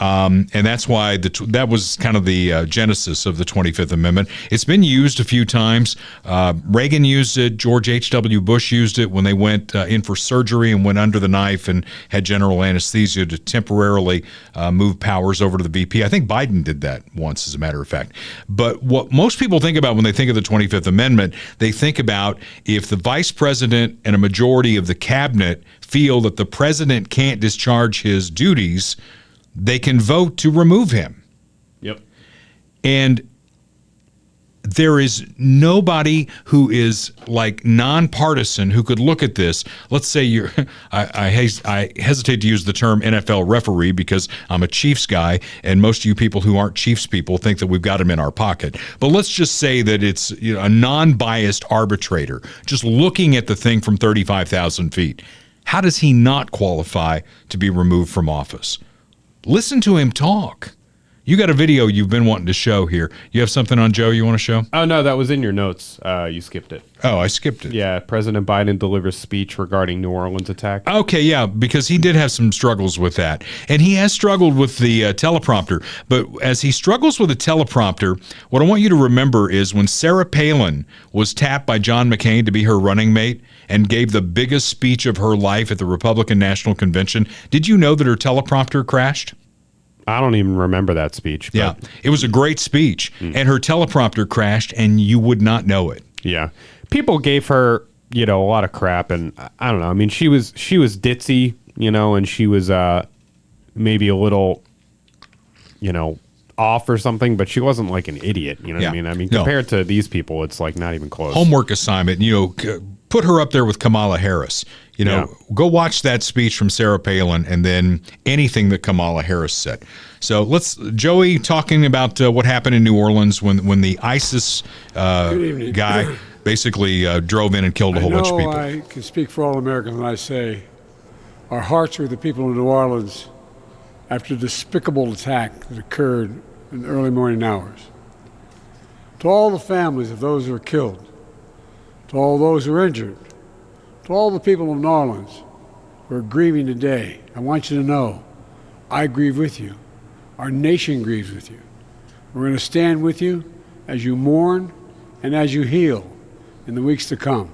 And that's why that was kind of the genesis of the 25th Amendment. It's been used a few times. Reagan used it. George H.W. Bush used it when they went in for surgery and went under the knife and had general anesthesia to temporarily move powers over to the VP. I think Biden did that once, as a matter of fact. But what most people think about when they think of the 25th Amendment, they think about if the vice president and a majority of the cabinet feel that the president can't discharge his duties, they can vote to remove him. Yep. And there is nobody who is like nonpartisan who could look at this. Let's say you're, I hesitate to use the term NFL referee because I'm a Chiefs guy, and most of you people who aren't Chiefs people think that we've got him in our pocket. But let's just say that it's a non-biased arbitrator just looking at the thing from 35,000 feet. How does he not qualify to be removed from office? Listen to him talk. You got a video you've been wanting to show here. You have something on Joe you want to show? Oh, no, that was in your notes. You skipped it. Oh, I skipped it. Yeah, President Biden delivers speech regarding New Orleans attack. Okay, yeah, because he did have some struggles with that. And he has struggled with the teleprompter. But as he struggles with the teleprompter, what I want you to remember is when Sarah Palin was tapped by John McCain to be her running mate and gave the biggest speech of her life at the Republican National Convention, did you know that her teleprompter crashed? I don't even remember that speech. But yeah, it was a great speech, and her teleprompter crashed, and you would not know it. Yeah. People gave her, a lot of crap, and I don't know. I mean, she was ditzy, and she was maybe a little, off or something, but she wasn't like an idiot, you know what I mean? I mean, compared to these people, it's like not even close. Homework assignment, put her up there with Kamala Harris. Go watch that speech from Sarah Palin and then anything that Kamala Harris said. So Joey talking about what happened in New Orleans when the ISIS guy basically drove in and killed a whole bunch of people. I can speak for all Americans when I say our hearts are with the people of New Orleans after the despicable attack that occurred in the early morning hours. To all the families of those who were killed, to all those who are injured, to all the people of New Orleans who are grieving today, I want you to know I grieve with you. Our nation grieves with you. We're going to stand with you as you mourn and as you heal in the weeks to come.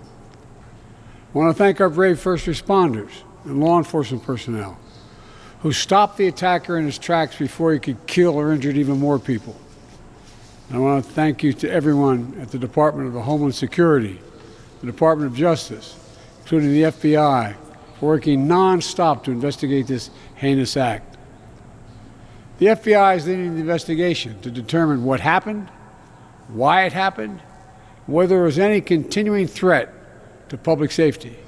I want to thank our brave first responders and law enforcement personnel who stopped the attacker in his tracks before he could kill or injure even more people. And I want to thank you to everyone at the Department of Homeland Security, the Department of Justice, including the FBI, for working nonstop to investigate this heinous act. The FBI is leading the investigation to determine what happened, why it happened, whether there was any continuing threat to public safety.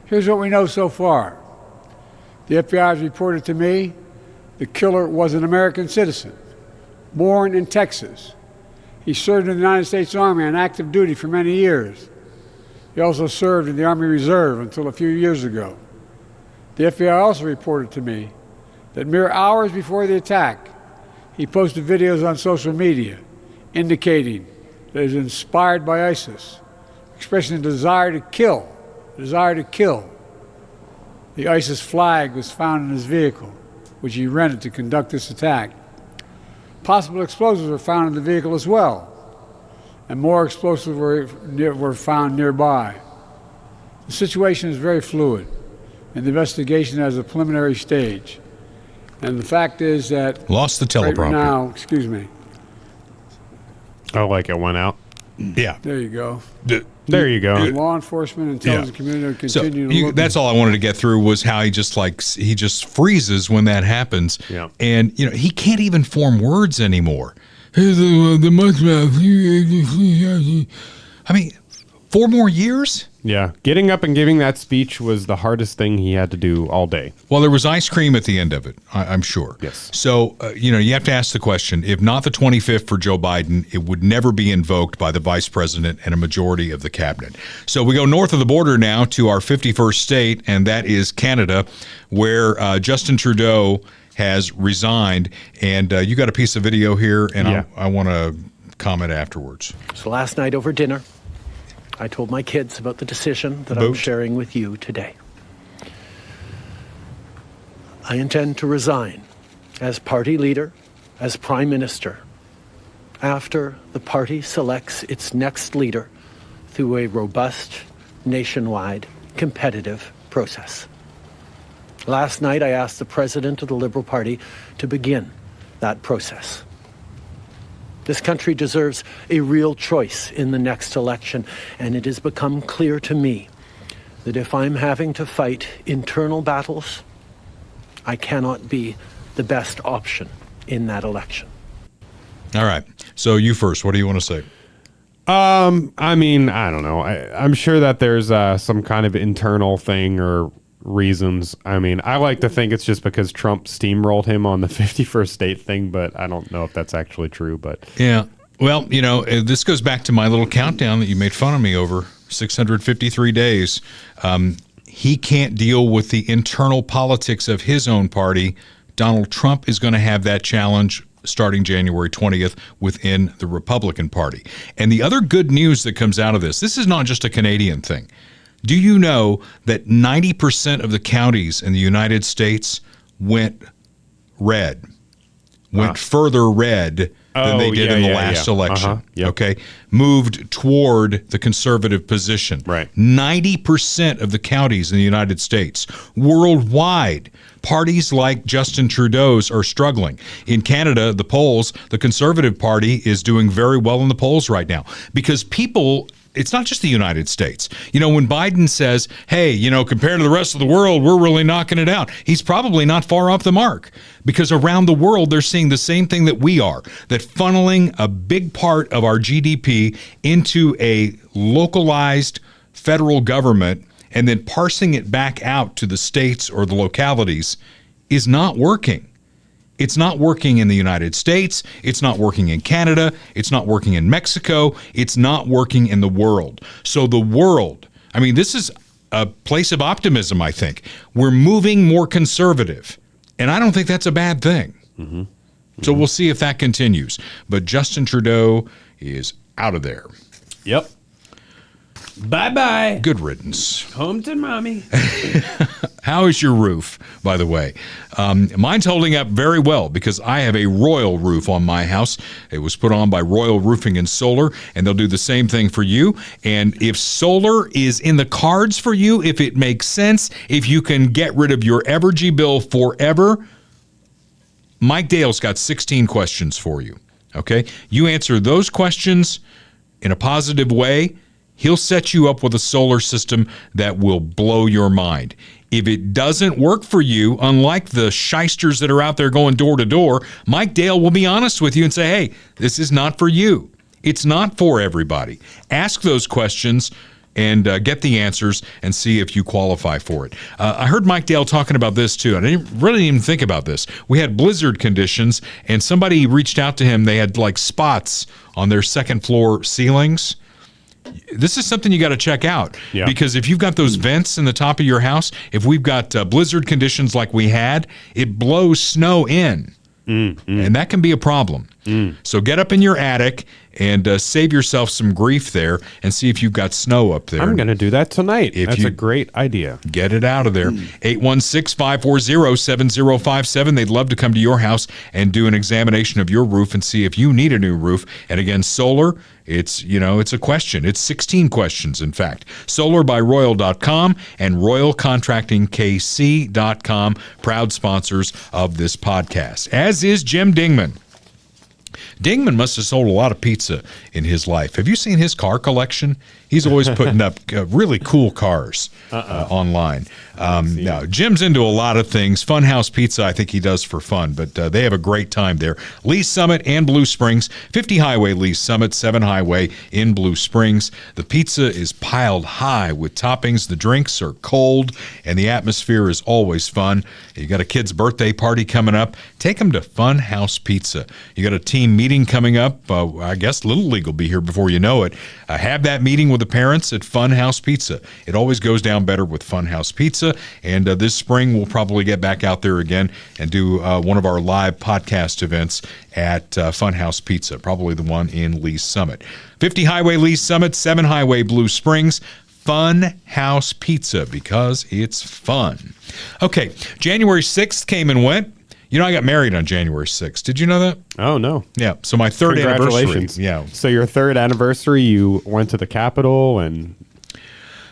Here's what we know so far. The FBI has reported to me the killer was an American citizen, born in Texas. He served in the United States Army on active duty for many years. He also served in the Army Reserve until a few years ago. The FBI also reported to me that mere hours before the attack, he posted videos on social media indicating that he was inspired by ISIS, expressing a desire to kill. The ISIS flag was found in his vehicle, which he rented to conduct this attack. Possible explosives were found in the vehicle as well, and more explosives were found nearby. The situation is very fluid, and the investigation has a preliminary stage. And the fact is that lost the teleprompter. Right now, excuse me. Oh, like it went out? Yeah. There you go. There you go. Law enforcement, intelligence community continue to look. That's all I wanted to get through was how he just freezes when that happens. Yeah. And he can't even form words anymore. I mean, 4 more years? Yeah, getting up and giving that speech was the hardest thing he had to do all day. Well, there was ice cream at the end of it, I'm sure. Yes. So, you have to ask the question, if not the 25th for Joe Biden, it would never be invoked by the vice president and a majority of the cabinet. So we go north of the border now to our 51st state, and that is Canada, where Justin Trudeau has resigned. And you got a piece of video here, and I want to comment afterwards. So last night over dinner, I told my kids about the decision that I'm sharing with you today. I intend to resign as party leader, as prime minister, after the party selects its next leader through a robust, nationwide, competitive process. Last night, I asked the president of the Liberal Party to begin that process. This country deserves a real choice in the next election, and it has become clear to me that if I'm having to fight internal battles, I cannot be the best option in that election. All right. So you first. What do you want to say? I mean, I don't know. I'm sure that there's some kind of internal thing or reasons. I mean, I like to think it's just because Trump steamrolled him on the 51st state thing, but I don't know if that's actually true. But yeah, well, this goes back to my little countdown that you made fun of me over 653 days. He can't deal with the internal politics of his own party. Donald Trump is going to have that challenge starting January 20th within the Republican Party. And the other good news that comes out of this is not just a Canadian thing. Do you know that 90% of the counties in the United States went red, further red than they did in the last election? Yep. Okay, moved toward the conservative position. Right. 90% of the counties in the United States. Worldwide, parties like Justin Trudeau's are struggling. In Canada, the polls, the Conservative Party is doing very well in the polls right now because people. It's not just the United States. When Biden says, hey, compared to the rest of the world, we're really knocking it out, he's probably not far off the mark because around the world, they're seeing the same thing that we are, that funneling a big part of our GDP into a localized federal government and then parsing it back out to the states or the localities is not working. It's not working in the United States. It's not working in Canada. It's not working in Mexico. It's not working in the world. So the world, this is a place of optimism, I think. We're moving more conservative, and I don't think that's a bad thing. Mm-hmm. So we'll see if that continues. But Justin Trudeau is out of there. Yep. Bye-bye. Good riddance. Home to mommy. How is your roof, by the way? Mine's holding up very well because I have a Royal roof on my house. It was put on by Royal Roofing and Solar, and they'll do the same thing for you. And if solar is in the cards for you, if it makes sense, if you can get rid of your Evergy bill forever, Mike Dale's got 16 questions for you, okay? You answer those questions in a positive way, he'll set you up with a solar system that will blow your mind. If it doesn't work for you, unlike the shysters that are out there going door to door, Mike Dale will be honest with you and say, hey, this is not for you. It's not for everybody. Ask those questions and get the answers and see if you qualify for it. I heard Mike Dale talking about this too. I didn't really even think about this. We had blizzard conditions and somebody reached out to him. They had like spots on their second floor ceilings. This is something you got to check out because if you've got those vents in the top of your house, if we've got blizzard conditions like we had, it blows snow in. And that can be a problem. So get up in your attic and save yourself some grief there and see if you've got snow up there. I'm going to do that tonight. That's a great idea. Get it out of there. 816-540-7057. They'd love to come to your house and do an examination of your roof and see if you need a new roof. And again, solar, it's a question. It's 16 questions, in fact. Solarbyroyal.com and RoyalContractingKC.com, proud sponsors of this podcast, as is Jim Dingman. Dingman must have sold a lot of pizza in his life. Have you seen his car collection? He's always putting up really cool cars online. Now, Jim's into a lot of things. Funhouse Pizza, I think he does for fun, but they have a great time there. Lee Summit and Blue Springs, 50 Highway Lee Summit, 7 Highway in Blue Springs. The pizza is piled high with toppings. The drinks are cold, and the atmosphere is always fun. You got a kid's birthday party coming up, take them to Funhouse Pizza. You got a team meeting coming up. I guess Little League will be here before you know it. Have that meeting with the parents at Funhouse Pizza. It always goes down better with Funhouse Pizza, and this spring we'll probably get back out there again and do one of our live podcast events at Funhouse Pizza, probably the one in Lee Summit. 50 Highway Lee Summit, 7 Highway Blue Springs. Funhouse Pizza, because it's fun. Okay, January 6th came and went. You know, I got married on January 6th. Did you know that? Oh, no. Yeah, so my third anniversary. Congratulations. Yeah. So your third anniversary, you went to the Capitol and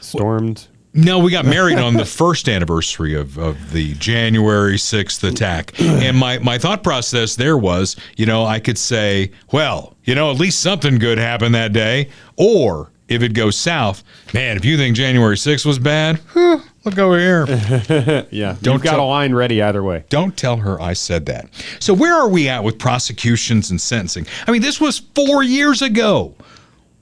stormed... No, we got married on the first anniversary of the January 6th attack. And my thought process there was, you know, I could say, well, you know, at least something good happened that day. Or if it goes south, man, if you think January 6th was bad, look over here. Yeah, you've got a line ready either way. Don't tell her I said that. So where are we at with prosecutions and sentencing? I mean, this was 4 years ago.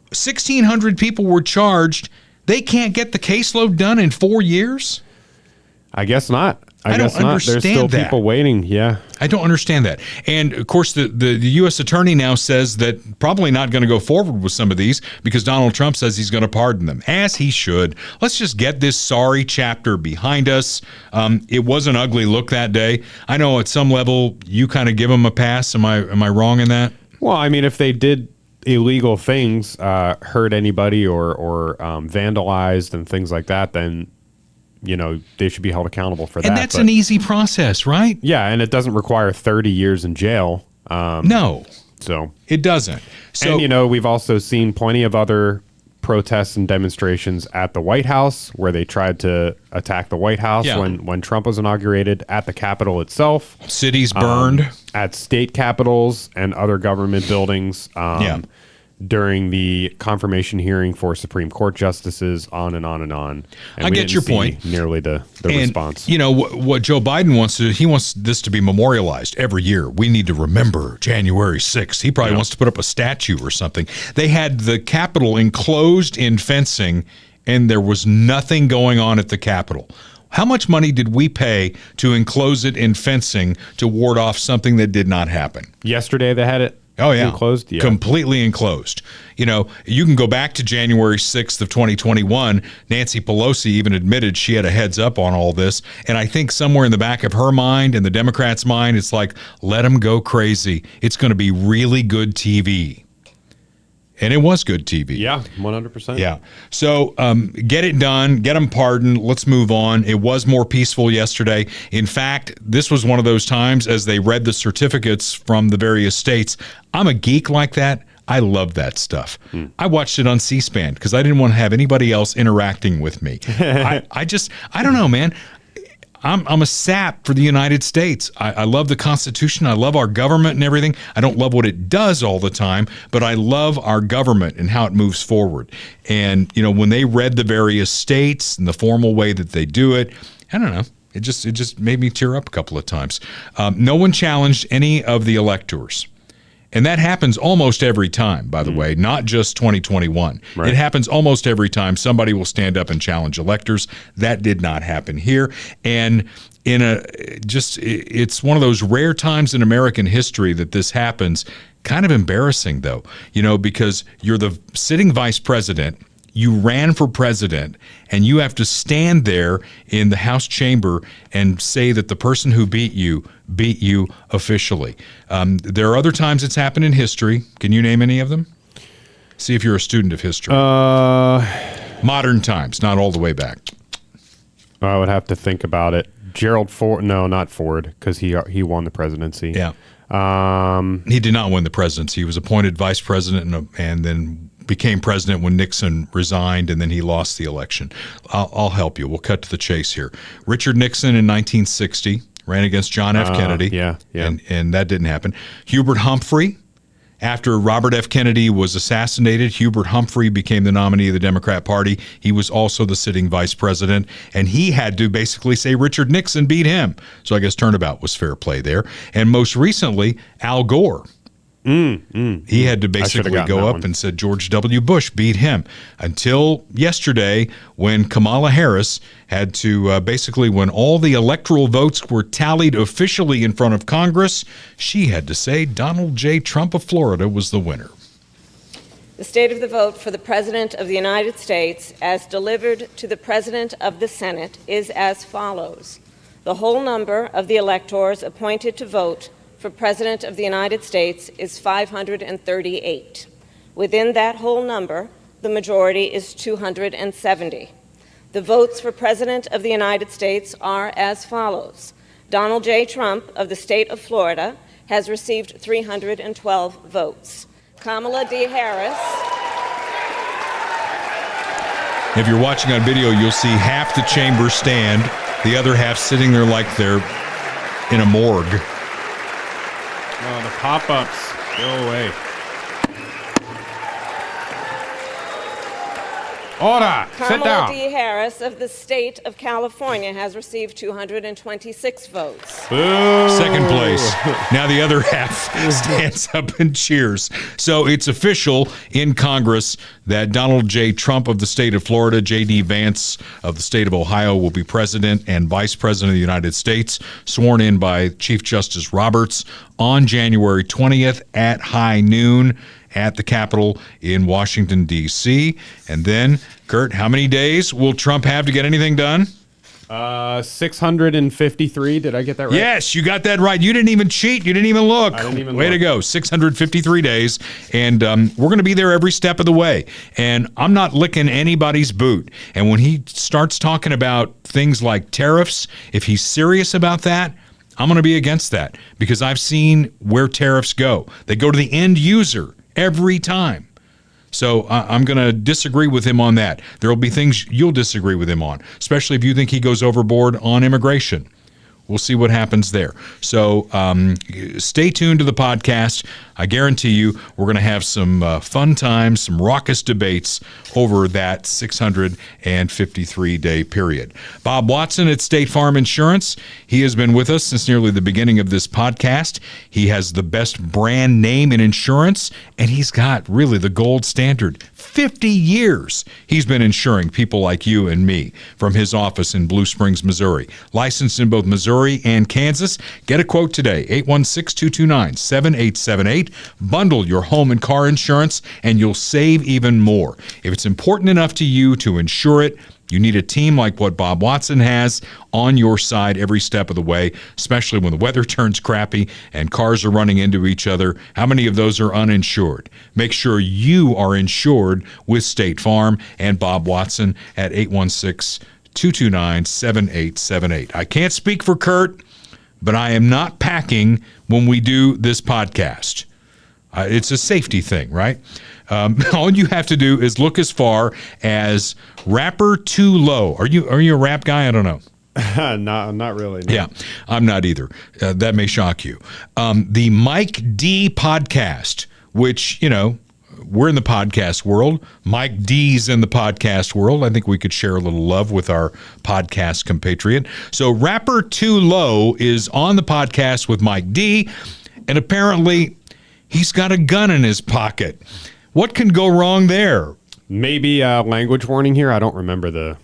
1,600 people were charged. They can't get the caseload done in 4 years? I guess not. I guess don't not. understand There's still that. people waiting. Yeah. I don't understand that. And, of course, the U.S. attorney now says that probably not going to go forward with some of these because Donald Trump says he's going to pardon them, as he should. Let's just get this sorry chapter behind us. It was an ugly look that day. I know at some level you kind of give them a pass. Am I wrong in that? Well, I mean, if they did illegal things, hurt anybody or vandalized and things like that, then, you know, they should be held accountable for that. And that's an easy process, right? Yeah, and it doesn't require 30 years in jail. No. So it doesn't. So, and, you know, we've also seen plenty of other protests and demonstrations at the White House where they tried to attack the White House when Trump was inaugurated, at the Capitol itself. Cities burned. At state capitals and other government buildings. During the confirmation hearing for Supreme Court justices, on and on and on. And I get your point. Nearly the response. You know, what Joe Biden wants to do, he wants this to be memorialized every year. We need to remember January 6th. He probably wants to put up a statue or something. They had the Capitol enclosed in fencing, and there was nothing going on at the Capitol. How much money did we pay to enclose it in fencing to ward off something that did not happen? Yesterday they had it. Oh, yeah. Enclosed? Yeah. Completely enclosed. You know, you can go back to January 6th of 2021. Nancy Pelosi even admitted she had a heads up on all this. And I think somewhere in the back of her mind and the Democrats' mind, it's like, let them go crazy. It's going to be really good TV. And it was good TV. Yeah, 100%. Yeah. So get it done. Get them pardoned. Let's move on. It was more peaceful yesterday. In fact, this was one of those times as they read the certificates from the various states. I'm a geek like that. I love that stuff. I watched it on C-SPAN because I didn't want to have anybody else interacting with me. I don't know, man. I'm a sap for the United States. I love the Constitution. I love our government and everything. I don't love what it does all the time, but I love our government and how it moves forward. And, you know, when they read the various states and the formal way that they do it, I don't know. It just made me tear up a couple of times. No one challenged any of the electors. And that happens almost every time, by the way, not just 2021. Right. It happens almost every time somebody will stand up and challenge electors. That did not happen here. And it's one of those rare times in American history that this happens. Kind of embarrassing, though, you know, because you're the sitting vice president. You ran for president, and you have to stand there in the House chamber and say that the person who beat you officially. There are other times it's happened in history. Can you name any of them? See if you're a student of history. Modern times, not all the way back. I would have to think about it. Gerald Ford, no, not Ford, because he won the presidency. Yeah. He did not win the presidency. He was appointed vice president and then became president when Nixon resigned, and then he lost the election. I'll help you. We'll cut to the chase here. Richard Nixon in 1960 ran against John F. Kennedy. Yeah. And that didn't happen. Hubert Humphrey After Robert F. Kennedy was assassinated, Hubert Humphrey became the nominee of the Democrat Party. He was also the sitting vice president, and he had to basically say Richard Nixon beat him. So I guess turnabout was fair play there. And most recently, Al Gore. He had to basically go up and said George W. Bush beat him until yesterday when Kamala Harris had to basically, when all the electoral votes were tallied officially in front of Congress, she had to say Donald J. Trump of Florida was the winner. The state of the vote for the President of the United States as delivered to the President of the Senate is as follows. The whole number of the electors appointed to vote for President of the United States is 538. Within that whole number, the majority is 270. The votes for President of the United States are as follows. Donald J. Trump of the state of Florida has received 312 votes. Kamala D. Harris. If you're watching on video, you'll see half the chamber stand, the other half sitting there like they're in a morgue. Oh, the pop-ups. Go away. Order. Sit down. Kamala D. Harris of the state of California has received 226 votes. Boo. Second place. Now the other half stands up and cheers. So it's official in Congress that Donald J. Trump of the state of Florida, J.D. Vance of the state of Ohio will be president and vice president of the United States, sworn in by Chief Justice Roberts on January 20th at high noon at the Capitol in Washington, D.C. And then, Kurt, how many days will Trump have to get anything done? 653. Did I get that right? Yes, you got that right. You didn't even cheat. You didn't even look. I didn't even Way look. to go. 653 days. And we're going to be there every step of the way. And I'm not licking anybody's boot. And when he starts talking about things like tariffs, if he's serious about that, I'm going to be against that because I've seen where tariffs go. They go to the end user every time. So I'm going to disagree with him on that. There will be things you'll disagree with him on, especially if you think he goes overboard on immigration. We'll see what happens there. So stay tuned to the podcast. I guarantee you we're going to have some fun times, some raucous debates over that 653-day period. Bob Watson at State Farm Insurance. He has been with us since nearly the beginning of this podcast. He has the best brand name in insurance, and he's got really the gold standard. 50 years he's been insuring people like you and me from his office in Blue Springs, Missouri. Licensed in both Missouri and Kansas. Get a quote today, 816-229-7878. Bundle your home and car insurance, and you'll save even more. If it's important enough to you to insure it, you need a team like what Bob Watson has on your side every step of the way, especially when the weather turns crappy and cars are running into each other. How many of those are uninsured? Make sure you are insured with State Farm and Bob Watson at 816-229-7878. I can't speak for Kurt, but I am not packing when we do this podcast. It's a safety thing, right? All you have to do is look as far as rapper too low. Are you a rap guy? I don't know. Not really. No. Yeah, I'm not either. That may shock you. The Mike D podcast, which, you know, we're in the podcast world. Mike D's in the podcast world. I think we could share a little love with our podcast compatriot. So rapper too low is on the podcast with Mike D, and apparently he's got a gun in his pocket. What can go wrong there? Maybe a language warning here. I don't remember the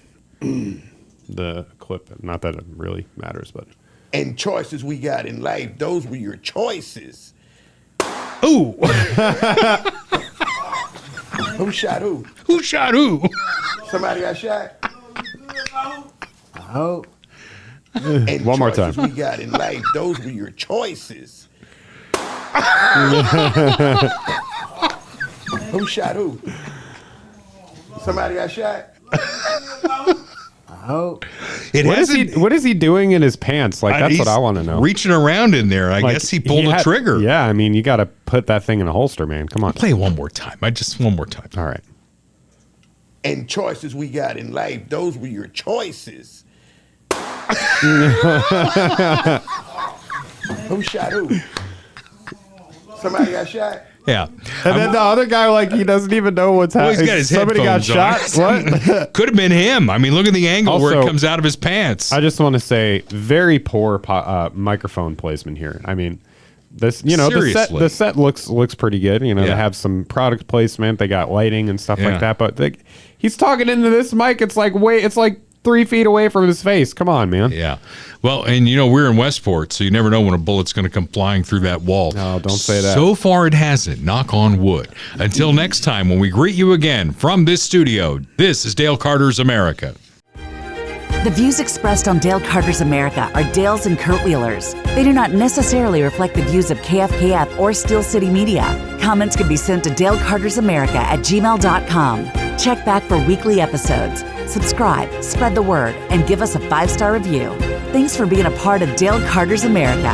clip. Not that it really matters, but. And choices we got in life, those were your choices. Ooh. Who shot who? Who shot who? Somebody got shot? Oh. And One more time. choices we got in life, those were your choices. Who shot who? Somebody got shot? Oh. What is he doing in his pants? Like, that's what I want to know. Reaching around in there. I Like, guess he pulled a trigger. Yeah, I mean, you got to put that thing in a holster, man. Come on. Play it one more time. One more time. All right. And choices we got in life, those were your choices. Who shot who? Somebody got shot? Yeah. And then the other guy, like, he doesn't even know what's Well, happening. he's got his Somebody got headphones shot. on. What? Could have been him. I mean, look at the angle where it Also, comes out of his pants. I just want to say, very poor microphone placement here. I mean, this, you know, Seriously. the set looks pretty good. You know, Yeah. they have some product placement. They got lighting and stuff Yeah. like that. But he's talking into this mic. It's like 3 feet away from his face. Come on, man. Yeah. Well, and you know, we're in Westport, so you never know when a bullet's going to come flying through that wall. No, don't say that. So far, it hasn't. Knock on wood. Until next time, when we greet you again from this studio, this is Dale Carter's America. The views expressed on Dale Carter's America are Dale's and Kurt Wheeler's. They do not necessarily reflect the views of KFKF or Steel City Media. Comments can be sent to dalecartersamerica@gmail.com. Check back for weekly episodes. Subscribe, spread the word, and give us a 5-star review. Thanks for being a part of Dale Carter's America.